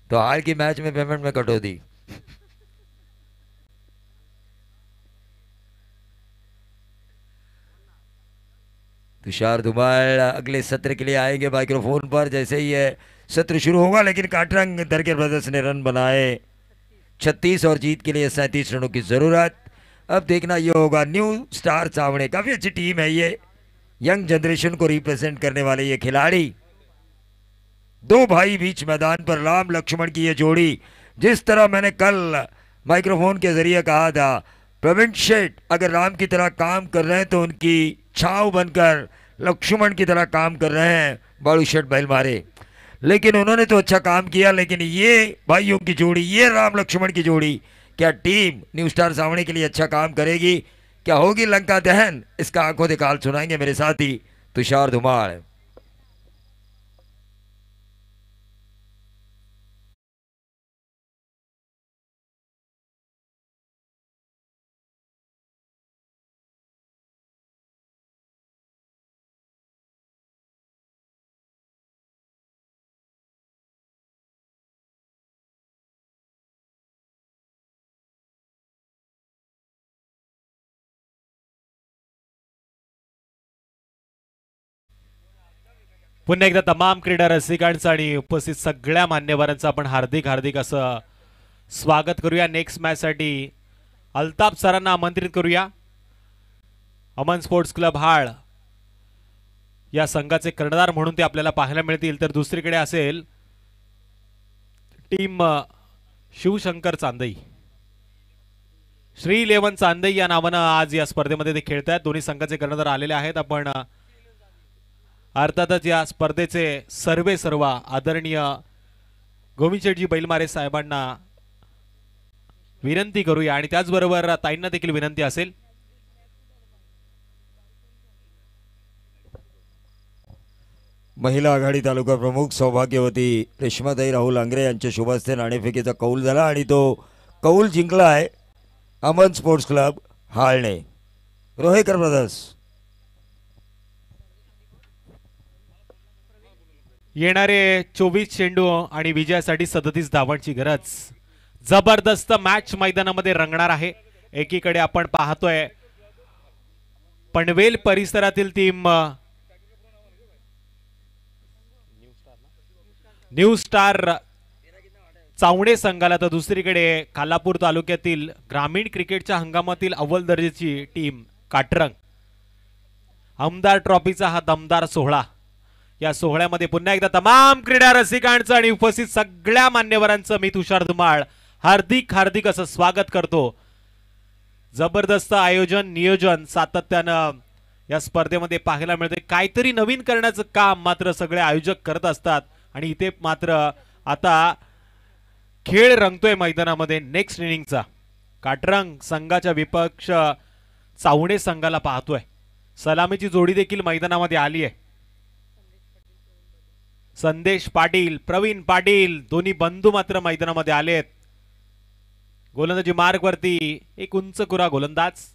तो हाल की मैच में पेमेंट में कटौती। तुषार धुमाल अगले सत्र के लिए आएंगे माइक्रोफोन पर जैसे ही ये सत्र शुरू होगा, लेकिन काटरंग दरके ब्रदर्स ने रन बनाए 36 और जीत के लिए 37 रनों की जरूरत। अब देखना ये होगा न्यू स्टार सामने, काफी अच्छी टीम है ये, यंग जनरेशन को रिप्रेजेंट करने वाले ये खिलाड़ी। दो भाई बीच मैदान पर राम लक्ष्मण की ये जोड़ी, जिस तरह मैंने कल माइक्रोफोन के जरिए कहा था प्रवीण शेठ अगर राम की तरह काम कर रहे हैं तो उनकी छाव बनकर लक्ष्मण की तरह काम कर रहे हैं बालू शेठ बैल मारे। लेकिन उन्होंने तो अच्छा काम किया, लेकिन ये भाइयों की जोड़ी, ये राम लक्ष्मण की जोड़ी, क्या टीम न्यू स्टार सामने के लिए अच्छा काम करेगी? क्या होगी लंका दहन? इसका आंखों दिखाल सुनाएंगे मेरे साथी तुषार धुमाल। पुन्हा एकदा तमाम क्रीडा रसिकांचं आणि उपस्थित सगळ्या मान्यवरांचं आपण हार्दिक हार्दिक असं स्वागत करूया। नेक्स्ट मॅच साठी अल्ताफ सरांना आमंत्रित करूया। अमन स्पोर्ट्स क्लब हाळ या संघाचे कर्णधार म्हणून ते आपल्याला पाहायला मिळतील, तर दुसरीकडे असेल टीम शिवशंकर चांदई। श्री 11 चांदई या नावानं आज या स्पर्धेमध्ये ते खेळत आहेत। दोन्ही संघाचे कर्णधार आलेले आहेत। आपण अर्थातच या स्पर्धेचे सर्व आदरणीय गोविंदशेठजी बैलमारे साहेबांना विनंती करूया आणि त्याचबरोबर ताईंना देखील विनंती असेल। महिला आघाडी तालुका प्रमुख सौभाग्यवती रेश्माताई राहुल आंग्रे यांच्या शुभ हस्ते नाणेफेकीचा कौल झाला आणि तो कौल जिंकला आहे अमन स्पोर्ट्स क्लब हाळने। रोहेकर ब्रदर्स येणारे 24 चेंडू आणि विजयासाठी 37 धावांची गरज। जबरदस्त मॅच मैदानामध्ये रंगणार आहे। एकीकडे आपण पाहतोय पनवेल परिसरातील टीम न्यू स्टार चावणे संघाला, तर दुसरीकडे खालापूर तालुक्यातील ग्रामीण क्रिकेटच्या हंगामातील अव्वल दर्जाची टीम काटरंग। आमदार ट्रॉफीचा हा दमदार सोहळा, या सोहळ्यामध्ये पुन्हा एकदा तमाम क्रीडा रसिकांचं आणि उपस्थित सगळ्या मान्यवरांचं मी तुषार धुमाळ हार्दिक हार्दिक असं स्वागत करतो। जबरदस्त आयोजन नियोजन सातत्यानं या स्पर्धेमध्ये पाहायला मिळते। काहीतरी नवीन करण्याचं काम मात्र सगळे आयोजक करत असतात आणि इथे मात्र आता खेळ रंगतोय मैदानामध्ये नेक्स्ट इनिंगचा। काटरंग संघाच्या विपक्ष चावणे संघाला पाहतोय। सलामीची जोडी देखील मैदानामध्ये आली आहे। संदेश पाटील, प्रवीण पाटील दोन्ही बंधू मात्र मैदानामध्ये आलेत। गोलंदाजी मार्ग वरती एक उंच कुरा गोलंदाज।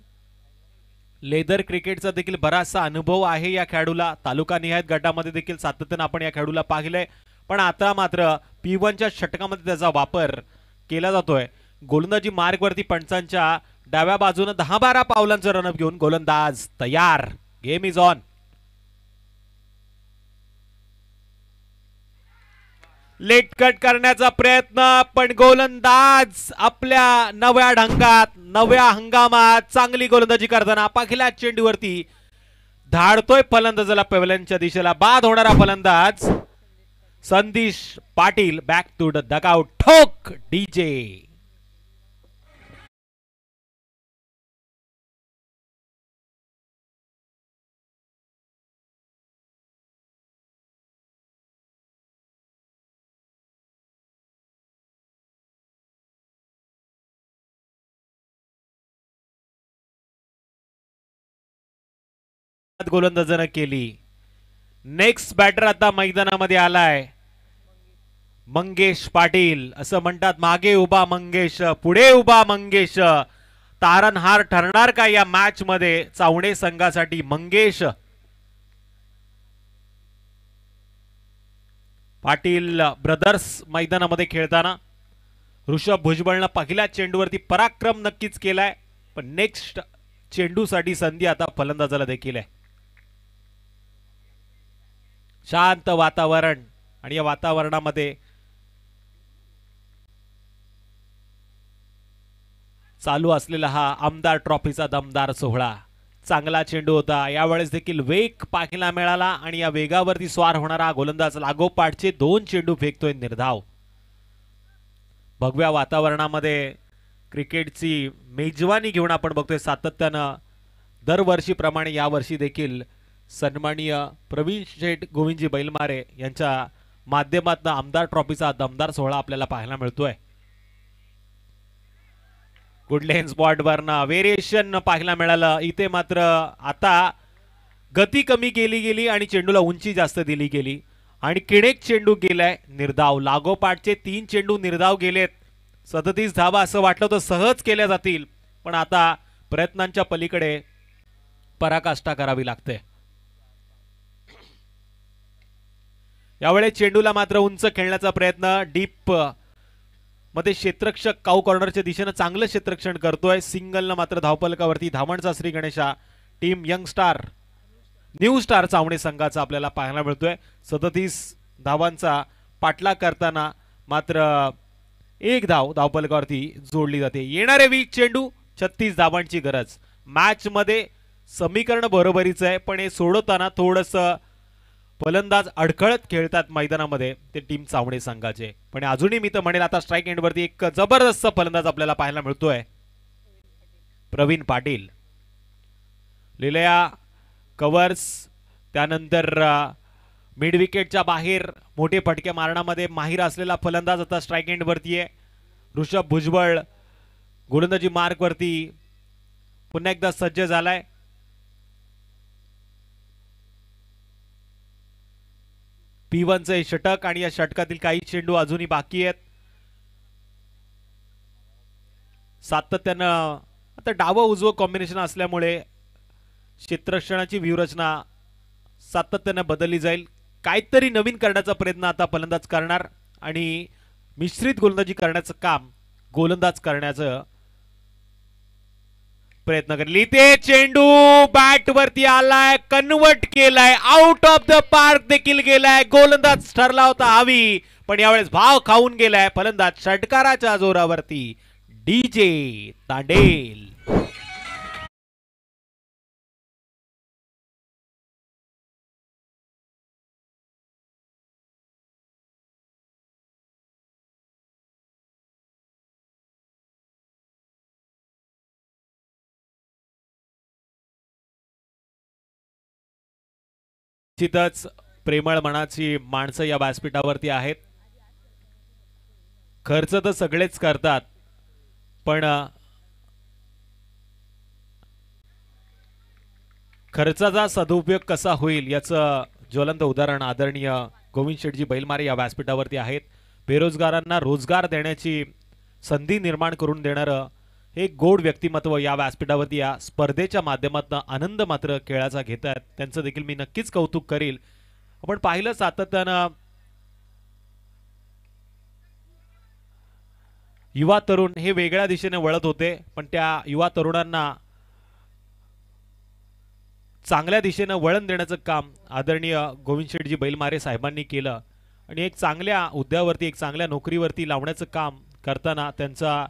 लेदर क्रिकेटचा देखील बराचसा अनुभव आहे या खेळाडूला। तालुका निहाय गटामध्ये देखील सातत्याने आपण या खेळाडूला पाहिलंय, पण आता मात्र P1च्या षटकामध्ये त्याचा वापर केला जातोय। गोलंदाजी मार्ग वरती पंचांच्या डाव्या बाजूने 10-12 पावलांचं रनअप घेऊन गोलंदाज तयार। Game is on. Late cut करण्याचा प्रयत्न, पण गोलंदाज आपल्या नव्या ढंगात नव्या हंगामात चांगली गोलंदाजी करताना पहिल्या चेंडूवरती धाडतोय फलंदाजाला पेवल्यांच्या दिशेला. बाद होणारा फलंदाज Sandesh Patil. Back to the dugout. ठोक डीजे. गोलंदाजानं केली. नेक्स्ट बॅटर आता मैदानामध्ये आलाय मंगेश पाटील. असं म्हणतात मागे उभा मंगेश, पुढे उभा मंगेश. तारणहार ठरणार का या मॅच मध्ये चावणे संघासाठी मंगेश पाटील ब्रदर्स मैदानामध्ये खेळताना. ऋषभ भुजबळनं पहिल्या चेंडूवरती पराक्रम नक्कीच केलाय, पण नेक्स्ट चेंडूसाठी संधी आता फलंदाजाला देखील आहे. शांत वातावरण आणि या वातावरणामध्ये चालू असलेला हा आमदार ट्रॉफीचा दमदार सोहळा. चांगला चेंडू होता. यावेळेस देखील वेग पाहायला मिळाला आणि या वेगावरती स्वार होणारा गोलंदाज लागोपाठचे 2 चेंडू फेकतोय निर्धाव. भगव्या वातावरणामध्ये क्रिकेटची मेजवानी घेऊन आपण बघतोय सातत्यानं दरवर्षीप्रमाणे यावर्षी देखील सन्माननीय प्रवीण शेठ गोविंदजी बैलमारे यांच्या माध्यमातून आमदार ट्रॉफीचा दमदार सोहळा आपल्याला पाहायला मिळतोय. गुडलेन स्पॉटवरनं व्हेरिएशन पाहायला मिळालं. इथे मात्र आता गती कमी केली गेली आणि चेंडूला उंची जास्त दिली गेली आणि किडेक चेंडू गेलाय निर्धाव. लागोपाठचे 3 चेंडू निर्धाव गेलेत. 37 धावा असं वाटलं तर सहज केल्या जातील, पण आता प्रयत्नांच्या पलीकडे पराकाष्ठा करावी लागते. यावेळेस चेंडूला मात्र उंच खेळण्याचा प्रयत्न. डीप मध्ये क्षेत्ररक्षक काऊ कॉर्नरच्या दिशेनं चांगलं क्षेत्ररक्षण करतोय. सिंगलनं मात्र धावफलकावरती धावणचा Shri Ganesha team young star new star Chavane संघाचा आपल्याला पाहायला मिळतोय. 37 धावांचा पाठलाग करताना मात्र 1 धावफलकावरती जोडली जाते. येणारे 20 चेंडू 36 धावांची गरज. मॅच मध्ये समीकरण बरोबरीच आहे, पण हे सोडवताना थोडंसं फलंदाज अडखळत खेळतात मैदानामध्ये ते टीम चावणे संघाचे. पण अजूनही मी तर म्हणेल आता स्ट्राईक एंडवरती एक जबरदस्त फलंदाज आपल्याला पाहायला मिळतोय प्रवीण पाटील. लिलया कव्हर्स, त्यानंतर मिड विकेटच्या बाहेर मोठे फटके मारण्यामध्ये माहिर असलेला फलंदाज आता स्ट्राईक एंडवरती आहे. ऋषभ भुजबळ गोलंदाजी मार्कवरती पुन्हा एकदा सज्ज झालाय. P1चं षटक आणि या षटकातील काही चेंडू अजूनही बाकी आहेत. सातत्यानं आता डावं उजवं कॉम्बिनेशन असल्यामुळे क्षेत्ररक्षणाची व्यूहरचना सातत्यानं बदलली जाईल. काहीतरी नवीन करण्याचा प्रयत्न आता फलंदाज करणार आणि मिश्रित गोलंदाजी करण्याचं काम गोलंदाज करण्याचं प्रयत्न करेल. इथे चेंडू बॅट वरती आलाय, कन्वर्ट केलाय, आउट ऑफ द पार्क देखील गेलाय. गोलंदाज ठरला होता हवी, पण यावेळेस भाव खाऊन गेलाय फलंदाज षटकाराच्या जोरावरती डीजे तांडेल. निश्चितच प्रेमळ मनाची माणसं या व्यासपीठावरती आहेत. खर्च तर सगळेच करतात, पण खर्चाचा सदुपयोग कसा होईल याचं ज्वलंत उदाहरण आदरणीय गोविंद शेठजी बैलमारे या व्यासपीठावरती आहेत. बेरोजगारांना रोजगार देण्याची संधी निर्माण करून देणारं हे गोड व्यक्तिमत्व या व्यासपीठावरती या स्पर्धेच्या माध्यमातून आनंद मात्र खेळाचा घेतात. त्यांचं देखील मी नक्कीच कौतुक करेल. आपण पाहिलं सातत्यानं युवा तरुण हे वेगळ्या दिशेने वळत होते, पण त्या युवा तरुणांना चांगल्या दिशेने वळण देण्याचं काम आदरणीय गोविंद शेठजी बैलमारे साहेबांनी केलं आणि एक चांगल्या हुद्द्यावरती एक चांगल्या नोकरीवरती लावण्याचं काम करताना त्यांचा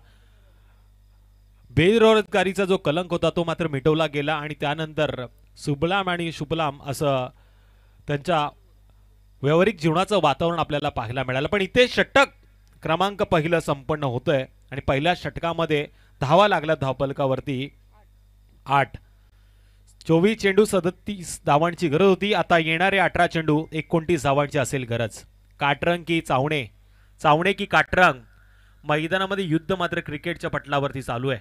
बेरोजगारीचा जो कलंक होता तो मात्र मिटवला गेला आणि त्यानंतर सुबलाम आणि शुभलाम असं त्यांच्या व्यावहारिक जीवनाचं वातावरण आपल्याला पाहायला मिळालं. पण इथे षटक क्रमांक पहिलं संपन्न होतंय आणि पहिल्या षटकामध्ये धावा लागल्या धावफलकावरती 8. 24 चेंडू 37 धावांची गरज होती. आता येणारे 18 चेंडू 29 धावांची असेल गरज. काटरंग की चावणे, चावणे की काटरंग, मैदानामध्ये युद्ध मात्र क्रिकेटच्या पटलावरती चालू आहे.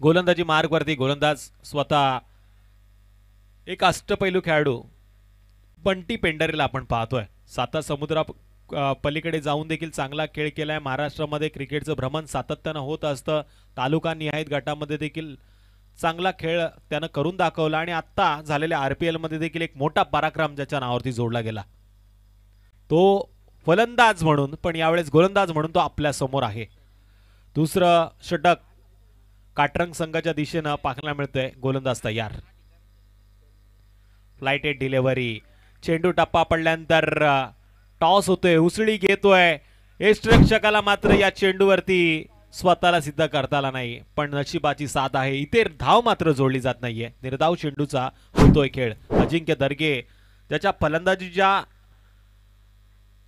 गोलंदाजी मार्गवरती गोलंदाज स्वतः एक अष्टपैलू खेळाडू बंटी पेंडरेला आपण पाहतोय. साता समुद्रा पलीकडे जाऊन देखील चांगला खेळ केलाय. महाराष्ट्रामध्ये क्रिकेटचं भ्रमण सातत्यानं होत असतं. तालुका निहाय गटामध्ये देखील चांगला खेळ त्यानं करून दाखवला आणि आत्ता झालेल्या RPL मध्ये देखील एक मोठा पराक्रम ज्याच्या नावावरती जोडला गेला. तो फलंदाज म्हणून पण यावेळेस गोलंदाज म्हणून तो आपल्या समोर आहे. दुसरं षटक काटरंग संघाच्या दिशेनं पाहायला मिळतंय. गोलंदाज तयार. फ्लाइटेड डिलिव्हरी, चेंडू टप्पा पडल्यानंतर टॉस होतोय, उसळी घेतोय. यष्टिरक्षकाला मात्र या चेंडूवरती स्वतःला सिद्ध करता आला नाही. पण नशिबाची साथ आहे, इथे धाव मात्र जोडली जात नाहीये. निर्धाव चेंडूचा होतोय खेळ. अजिंक्य दर्गे त्याच्या फलंदाजीच्या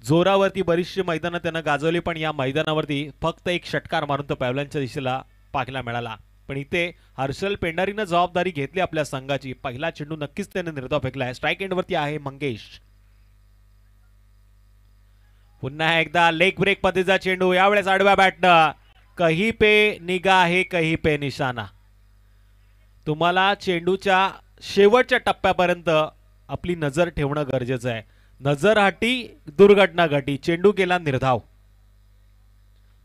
जोरावरती बरीचशी मैदानं त्यानं गाजवली, पण या मैदानावरती फक्त एक षटकार मारून तो पॅव्हलनच्या दिशेला पाहायला मिळाला. पण इथे हर्षल पेंडारीनं जबाबदारी घेतली आपल्या संघाची. पहिला चेंडू नक्कीच त्याने निर्धाव फेकलाय. स्ट्राईक एंडवरती आहे मंगेश. पुन्हा एकदा लेग ब्रेक पद्धतीचा चेंडू, यावेळेस आडव्या बॅटनं. कहीं पे निगाह है कहीं पे निशाना. तुम्हाला चेंडूच्या शेवटच्या टप्प्यापर्यंत आपली नजर ठेवणं गरजेचं आहे. नजर हटी दुर्घटना घटी. चेंडू गेला निर्धाव.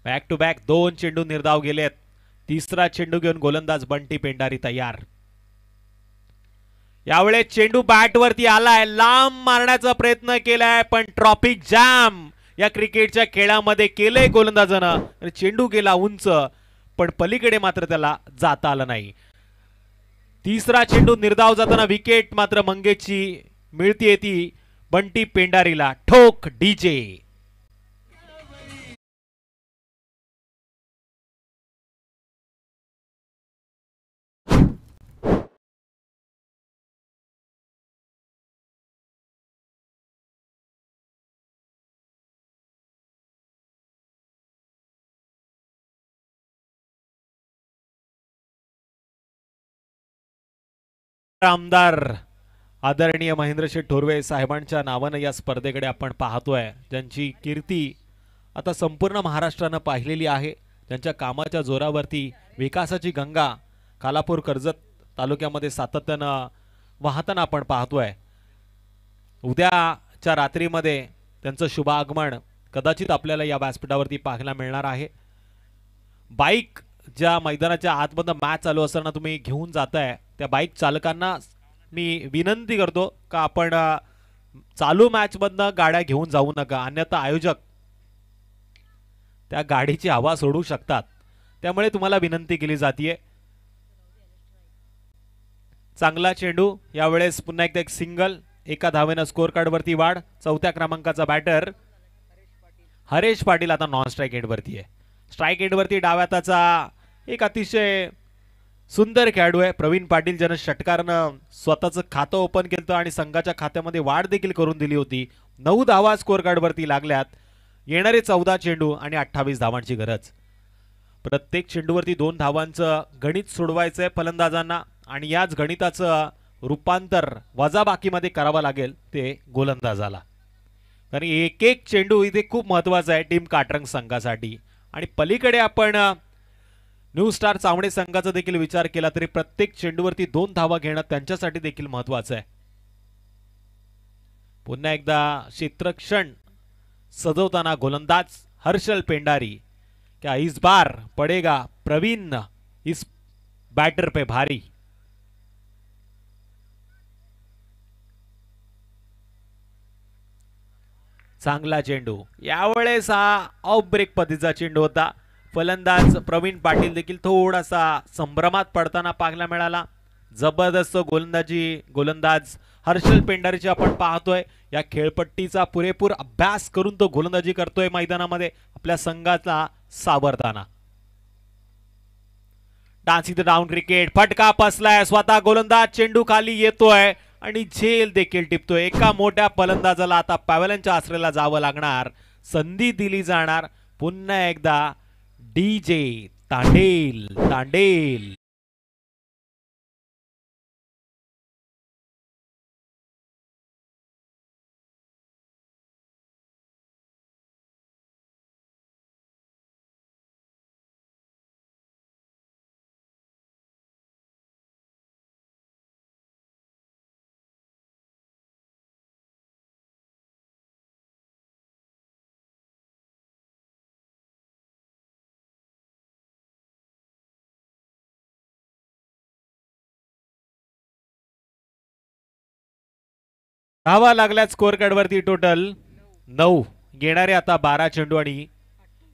बॅक टू बॅक 2 चेंडू निर्धाव गेलेत. तिसरा चेंडू घेऊन गोलंदाज बंटी पेंडारी तयार. यावेळेस चेंडू बॅट वरती आलाय, लांब मारण्याचा प्रयत्न केलाय, पण ट्रॉफिक जॅम या क्रिकेटच्या खेळामध्ये केलंय गोलंदाजानं. आणि चेंडू गेला उंच, पण पलीकडे मात्र त्याला जाता आलं नाही. तिसरा चेंडू निर्धाव जाताना विकेट मात्र मंगेशची मिळतीये ती बंटी पेंडारीला. ठोक डीजे. आमदार आदरणीय महेंद्रशेठ ठोरवे साहेबांच्या नावानं या स्पर्धेकडे आपण पाहतोय, ज्यांची कीर्ती आता संपूर्ण महाराष्ट्रानं पाहिलेली आहे. त्यांच्या कामाच्या जोरावरती विकासाची गंगा खालापूर कर्जत तालुक्यामध्ये सातत्यानं वाहताना आपण पाहतोय. उद्याच्या रात्रीमध्ये त्यांचं शुभागमन कदाचित आपल्याला या व्यासपीठावरती पाहायला मिळणार आहे. बाईक ज्या मैदानाच्या आतमधून मॅच चालू असताना तुम्ही घेऊन जाताय, त्या बाईक चालकांना मी विनंती करतो का आपण चालू मॅच मधनं गाड्या घेऊन जाऊ नका, अन्यथा आयोजक त्या गाडीची हवा सोडू शकतात. त्यामुळे तुम्हाला विनंती केली जाते. चांगला चेंडू, यावेळेस पुन्हा एकदा एक सिंगल. एका धावेनं स्कोर कार्ड वरती वाढ. 4थ्या क्रमांकाचा बॅटर हरेश पाटील आता नॉन स्ट्राईक एंड वरती आहे. स्ट्राईक एंड वरती डाव्या हाताचा एक अतिशय सुंदर खेळाडू आहे प्रवीण पाटील, ज्यानं षटकारनं स्वतःचं खातं ओपन केलं आणि संघाच्या खात्यामध्ये वाढ देखील करून दिली होती. 9 धावा स्कोर कार्ड वरती लागल्यात. येणारे 14 चेंडू आणि 28 धावांची गरज. प्रत्येक चेंडूवरती 2 धावांचं गणित सोडवायचंय फलंदाजांना आणि याच गणिताचं रूपांतर वजाबाकीमध्ये करावं लागेल ते गोलंदाजाला. कारण एक एक चेंडू इथे खूप महत्वाचा आहे टीम काटरंग संघासाठी. आणि पलीकडे आपण न्यू स्टार चावणे संघाचा देखील विचार केला तरी प्रत्येक चेंडूवरती 2 धावा घेणं त्यांच्यासाठी देखील महत्वाचं आहे. पुन्हा एकदा क्षेत्रक्षण सजवताना गोलंदाज हर्षल पेंडारी. क्या इस बार पडेगा प्रवीण इस बैटर पे भारी. चांगला चेंडू, यावेळेस हा ऑफ ब्रेक पद्धतीचा चेंडू होता. फलंदाज प्रवीण पाटील देखील थोडासा संभ्रमात पडताना पाहायला मिळाला. जबरदस्त गोलंदाज हर्षल पेंडारीची आपण पाहतोय. या खेळपट्टीचा पुरेपूर अभ्यास करून तो गोलंदाजी करतोय मैदानामध्ये. आपल्या संघाचा सावरताना. डान्सिंग द डाऊन क्रिकेट, फटका बसलाय, स्वतः गोलंदाज चेंडू खाली येतोय आणि झेल देखील टिपतोय. एका मोठ्या फलंदाजाला आता पॅव्हलियनच्या आसऱ्याला जावं लागणार, संधी दिली जाणार. पुन्हा एकदा डीजे तांडेल तांडेल. धावा लागल्यात स्कोअर कार्ड वरती. टोटल 9. येणारे आता 12 चेंडू आणि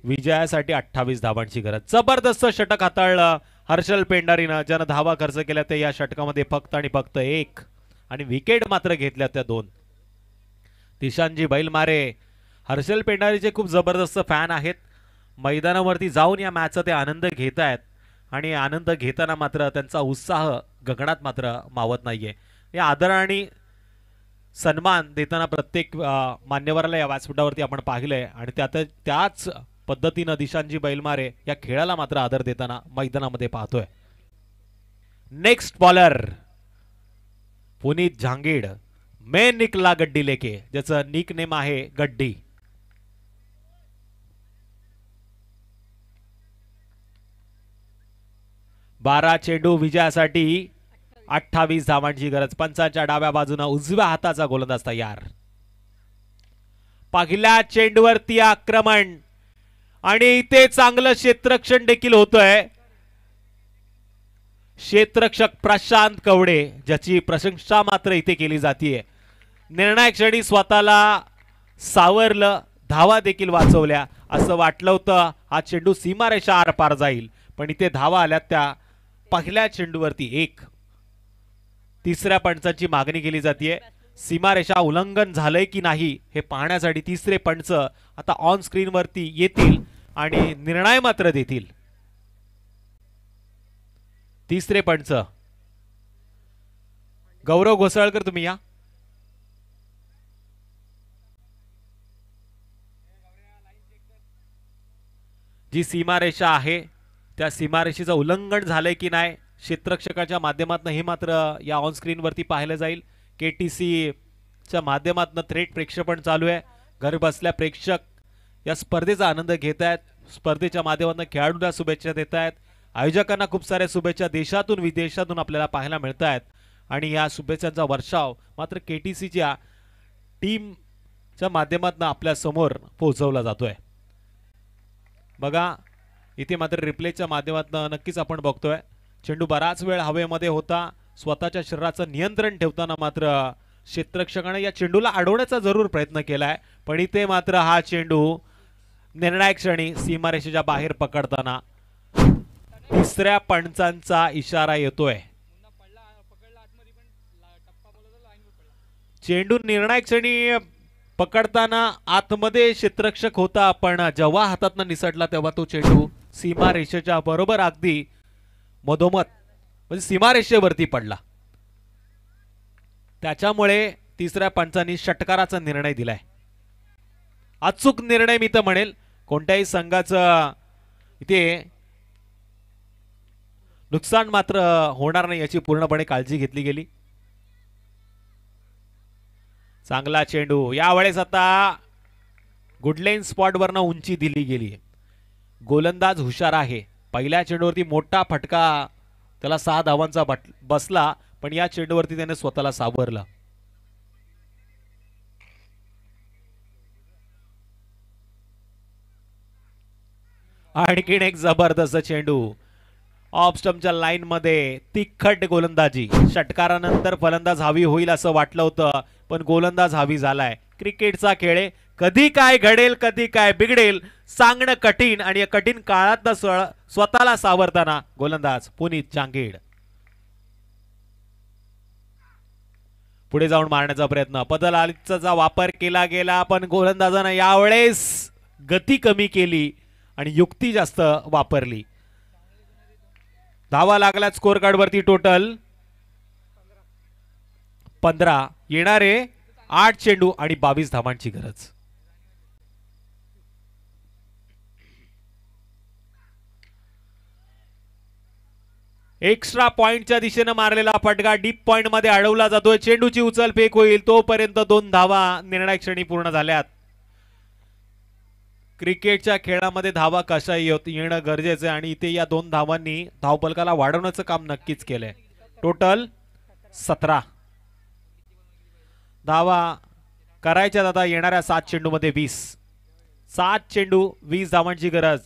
विजयासाठी 28 धावांची गरज. जबरदस्त षटक हाताळलं हर्षल पेंडारीनं. ज्यानं धावा खर्च केल्या ते या षटकामध्ये फक्त आणि फक्त 1 आणि विकेट मात्र घेतल्या त्या 2. दिशांजी बैलमारे हर्षल पेंडारीचे खूप जबरदस्त फॅन आहेत. मैदानावरती जाऊन या मॅचचा ते आनंद घेत आहेत आणि आनंद घेताना मात्र त्यांचा उत्साह गगनात मात्र मावत नाहीये. या आदर आणि सन्मान देताना प्रत्येक मान्यवराला या व्यासपीठावरती आपण पाहिलंय आणि त्याच पद्धतीनं दिशांजी बैलमारे या खेळाला मात्र आदर देताना मैदानामध्ये पाहतोय. नेक्स्ट बॉलर पुनीत झांगीड, मैं निकला गड्डी लेके, ज्याचं निक नेम आहे गड्डी. बारा चेंडू विजयासाठी 28 धावांची गरज. पंचांच्या डाव्या बाजूने उजव्या हाताचा गोलंदाज तयार. पहिल्या चेंडूवरती आक्रमण आणि इथे चांगलं क्षेत्ररक्षण देखील होतंय. क्षेत्ररक्षक प्रशांत कवडे, ज्याची प्रशंसा मात्र इथे केली जाते. निर्णायक क्षणी स्वतःला सावरलं, धावा देखील वाचवल्या. असं वाटलं होतं हा चेंडू सीमारेषा आर पार जाईल, पण इथे धावा आल्यात त्या पहिल्या चेंडूवरती 1. तिसऱ्या पंचांची मागणी केली जाते. सीमारेषा उल्लंघन झालंय की नाही हे पाहण्यासाठी तिसरे पंच आता ऑन स्क्रीन वरती येतील आणि निर्णय मात्र देतील. तिसरे पंच गौरव घोसाळकर, तुम्ही या. जी सीमारेषा आहे त्या सीमारेषेचं उल्लंघन झालंय की नाही क्षेत्ररक्षकाच्या माध्यमातून हे मात्र या ऑन स्क्रीन वरती पाहिलं जाईल. केटीसी च्या माध्यमातून थेट प्रेक्षेपण चालू आहे. घर बसल्या प्रेक्षक या स्पर्धेचा आनंद घेत आहेत. स्पर्धेच्या माध्यमातून खेळाडूंना शुभेच्छा देत आहेत. आयोजकांना खूप साऱ्या शुभेच्छा देशातून विदेशातून आपल्याला पाहायला मिळत आहेत आणि या शुभेच्छांचा वर्षाव मात्र केटीसीच्या टीमच्या माध्यमातून आपल्या समोर पोहोचवला जातोय. बघा इथे मात्र रिप्लेच्या माध्यमातून नक्कीच आपण बघतोय चेंडू बराच वेळ हवेमध्ये होता. स्वतःच्या शरीराचं नियंत्रण ठेवताना मात्र क्षेत्ररक्षकाने या चेंडूला अडवण्याचा जरूर प्रयत्न केलाय, पण इथे मात्र हा चेंडू निर्णायक क्षणी सीमारेषेच्या बाहेर पकडताना तिसऱ्या पंचांचा इशारा येतोय. चेंडू निर्णायक क्षणी पकडताना आतमध्ये क्षेत्ररक्षक होता, पण जेव्हा हातातनं निसटला तेव्हा तो चेंडू सीमारेषेच्या बरोबर अगदी मधोमध म्हणजे सीमारेषेवरती पडला. त्याच्यामुळे तिसऱ्या पंचांनी षटकाराचा निर्णय दिलाय. अचूक निर्णय मी तर म्हणेल. कोणत्याही संघाचं इथे नुकसान मात्र होणार नाही याची पूर्णपणे काळजी घेतली गेली. चांगला चेंडू यावेळेस आता गुडलाईन स्पॉट वरनं उंची दिली गेली. गोलंदाज हुशार आहे. पहिल्या चेंडूवरती मोठा फटका त्याला 6 धावांचा बसला, पण या चेंडूवरती त्याने स्वतःला सावरलं. आणखीन एक जबरदस्त चेंडू ऑफ स्टंपच्या लाईन मध्ये तिखट गोलंदाजी. षटकारानंतर फलंदाज हवी होईल असं वाटलं होतं, पण गोलंदाज हवी झालाय. क्रिकेटचा खेळ आहे, कधी काय घडेल कधी काय बिघडेल सांगणं कठीण आणि या कठीण काळात स्वतःला सावरताना गोलंदाज पुनीत झांगीड. पुढे जाऊन मारण्याचा प्रयत्न, पदलाचा वापर केला गेला, पण गोलंदाजानं यावेळेस गती कमी केली आणि युक्ती जास्त वापरली. धावा लागल्या स्कोर कार्ड वरती टोटल 15. येणारे 8 चेंडू आणि 22 धावांची गरज. एक्स्ट्रा पॉइंटच्या दिशेने मारलेला फटका डीप पॉइंट मध्ये अडवला जातोय. चेंडूची उचल फेक होईल तोपर्यंत 2 धावा निर्णायक क्षणी पूर्ण झाल्यात. क्रिकेटच्या खेळामध्ये धावा कशाही येणं गरजेचं आहे आणि इथे या 2 धावांनी धावफलकाला वाढवण्याचं काम नक्कीच केलंय. टोटल 17 धावा करायच्या. आता येणाऱ्या 7 चेंडूमध्ये 20. 7 चेंडू 20 धावांची गरज.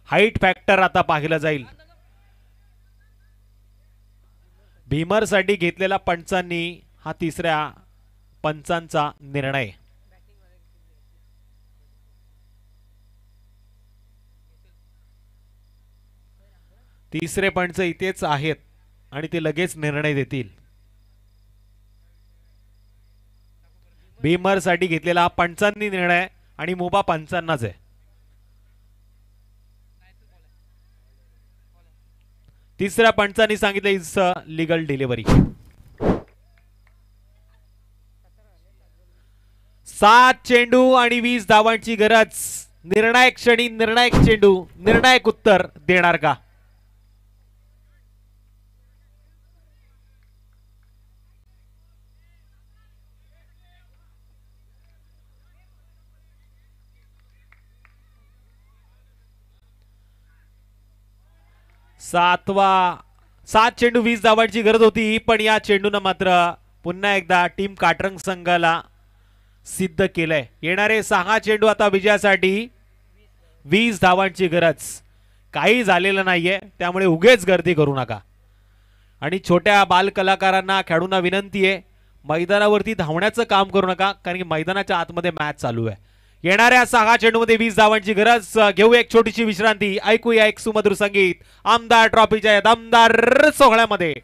हाईट फॅक्टर आता पाहिलं जाईल. भीमरसाठी घेतलेला पंचांनी हा तिसऱ्या पंचांचा निर्णय. तिसरे पंच इथेच आहेत आणि ते लगेच निर्णय देतील. भीमरसाठी घेतलेला हा पंचांनी निर्णय आणि मुभा पंचांनाच आहे. तिसऱ्या पंचांनी सांगितलं इज लीगल डिलिव्हरी. 7 चेंडू आणि 20 धावांची गरज. निर्णायक क्षणी निर्णायक चेंडू निर्णायक उत्तर देणार का? सातवा 7 चेंडू 20 धावांची गरज होती पण या चेंडूनं मात्र पुन्हा एकदा टीम काटरंग संघाला सिद्ध केलंय. येणारे 6 चेंडू आता विजयासाठी 20 धावांची गरज. काही झालेलं नाहीये त्यामुळे उगेच गर्दी करू नका. आणि छोट्या बाल कलाकारांना खेळाडूंना विनंती आहे मैदानावरती धावण्याचं काम करू नका कारण की मैदानाच्या आतमध्ये मॅच चालू आहे. येणाऱ्या 6 चेंडूमध्ये 20 धावांची गरज. घेऊ एक छोटीशी विश्रांती. ऐकूया एक सुमधुर संगीत आमदार ट्रॉफीच्या या दमदार सोहळ्यामध्ये.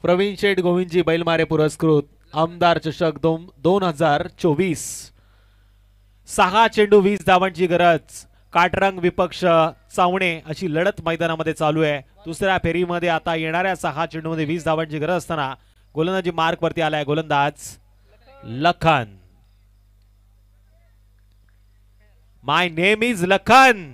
प्रवीण शेठ गोविंदजी बैलमारे पुरस्कृत आमदार चषक 2024. 6 चेंडू 20 धावांची गरज. काटरंग विपक्ष चावणे अशी लढत मैदानामध्ये चालू आहे. दुसऱ्या फेरीमध्ये आता येणाऱ्या 6 चेंडूमध्ये 20 धावांची गरज असताना गोलंदाजी मार्क वरती आलाय गोलंदाज लखन. माय नेम इज लखन.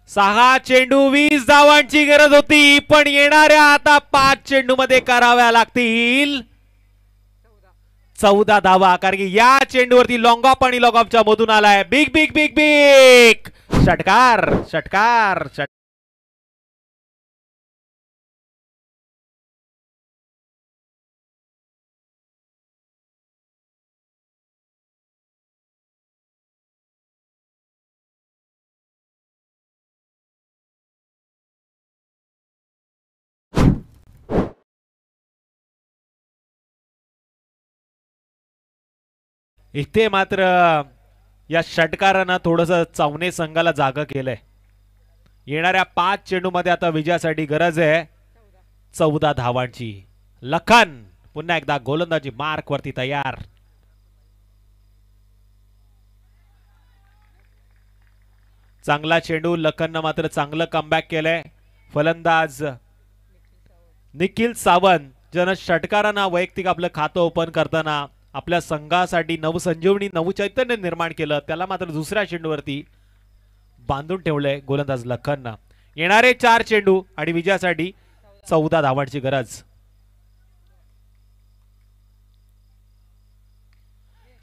सहा चेंडू 20 धावांची गरज होती पण येणाऱ्या आता 5 चेंडू मध्ये कराव्या लागतील 14 धावा कारण की या चेंडूवरती लॉंग ऑफ आणि लॉंग ऑफच्या मधून आलाय बिग बिग बिग बिग षटकार षटकार. इथे मात्र या षटकारानं थोडस चावणे संघाला जागा केलंय. येणाऱ्या 5 चेंडू मध्ये आता विजयासाठी गरज आहे 14 धावांची. लखन पुन्हा एकदा गोलंदाजी मार्क वरती तयार. चांगला चेंडू. लखननं मात्र चांगलं कमबॅक केलंय. फलंदाज निखिल सावंत ज्यानं षटकारांना वैयक्तिक आपलं खातं ओपन करताना आपल्या संघासाठी नवसंजीवनी नवचैतन्य निर्माण केलं त्याला मात्र दुसऱ्या चेंडूवरती बांधून ठेवलंय गोलंदाज लखननं. येणारे 4 चेंडू आणि विजयासाठी 14 धावांची गरज.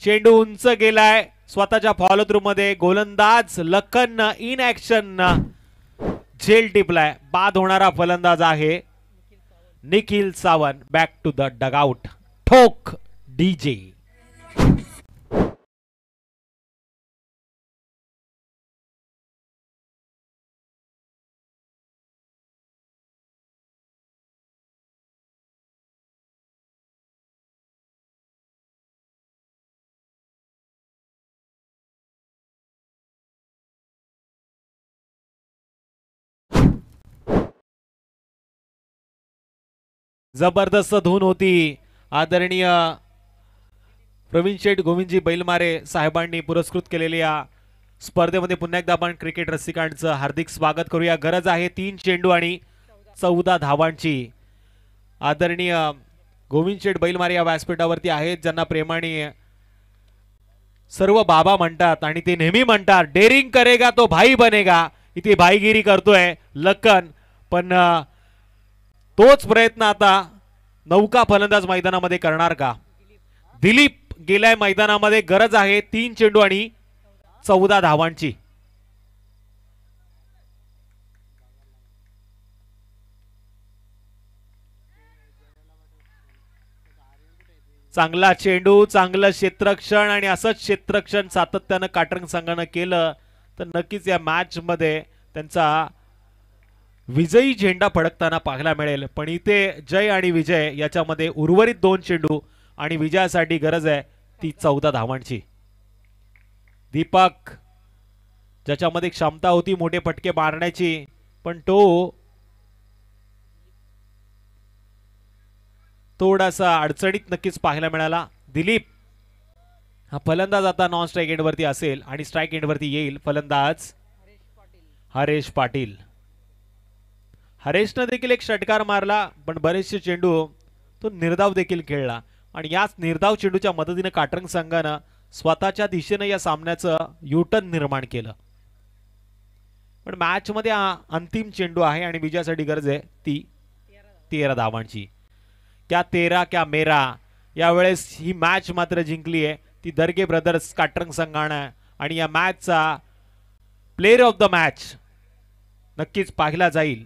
चेंडू उंच गेलाय स्वतःच्या फॉलो थ्रू मध्ये. गोलंदाज लखन इन ऍक्शन झेल टिपलाय. बाद होणारा फलंदाज आहे Nikhil Sawant back to the dugout. ठोक डीजे. जबरदस्त धून होती. आदरणीय प्रवीण शेठ गोविंदजी बैलमारे साहेबांनी पुरस्कृत केलेल्या स्पर्धेमध्ये पुन्हा एकदा आपण क्रिकेट रसिकांचं हार्दिक स्वागत करूया. गरज आहे 3 चेंडू आणि 14 धावांची. आदरणीय गोविंद शेठ बैलमारे या व्यासपीठावरती आहेत, ज्यांना प्रेमाने सर्व बाबा म्हणतात आणि ते नेहमी म्हणतात डेरिंग करेगा तो भाई बनेगा. इथे भाईगिरी करतोय लक्कन, पण तोच प्रयत्न आता नौका फलंदाज मैदानामध्ये करणार का? दिलीप गेलाय मैदानामध्ये. गरज आहे 3 चेंडू आणि 14 धावांची. चांगला चेंडू, चांगलं क्षेत्ररक्षण आणि असंच क्षेत्ररक्षण सातत्यानं काटरंग संघानं केलं तर नक्कीच या मॅच मध्ये त्यांचा विजयी झेंडा फडकताना पाहायला मिळेल. पण इथे जय आणि विजय याच्यामध्ये उर्वरित 2 चेंडू आणि विजयासाठी गरज आहे ती 14 धावांची. दीपक ज्याच्यामध्ये क्षमता होती मोठे फटके मारण्याची, पण तो थोडासा अडचणीत नक्कीच पाहायला मिळाला. दिलीप हा फलंदाज आता नॉन स्ट्राईक एंडवरती असेल आणि स्ट्राईक एंडवरती येईल फलंदाज हरेश पाटील. हरेशनं देखील एक षटकार मारला, पण बरेचसे चेंडू तो निर्धाव देखील खेळला आणि याच निर्धाव चेंडूच्या मदतीने काटरंग संघानं स्वतःच्या दिशेने या सामन्याचं युटर्न निर्माण केलं. पण मॅच मध्ये हा अंतिम चेंडू आहे आणि विजयासाठी गरज आहे ती 13 धावांची. क्या 13 क्या मेरा. यावेळेस ही मॅच मात्र जिंकली आहे ती दर्गे ब्रदर्स काटरंग संघानं आणि या मॅचचा प्लेयर ऑफ द मॅच नक्कीच पाहिला जाईल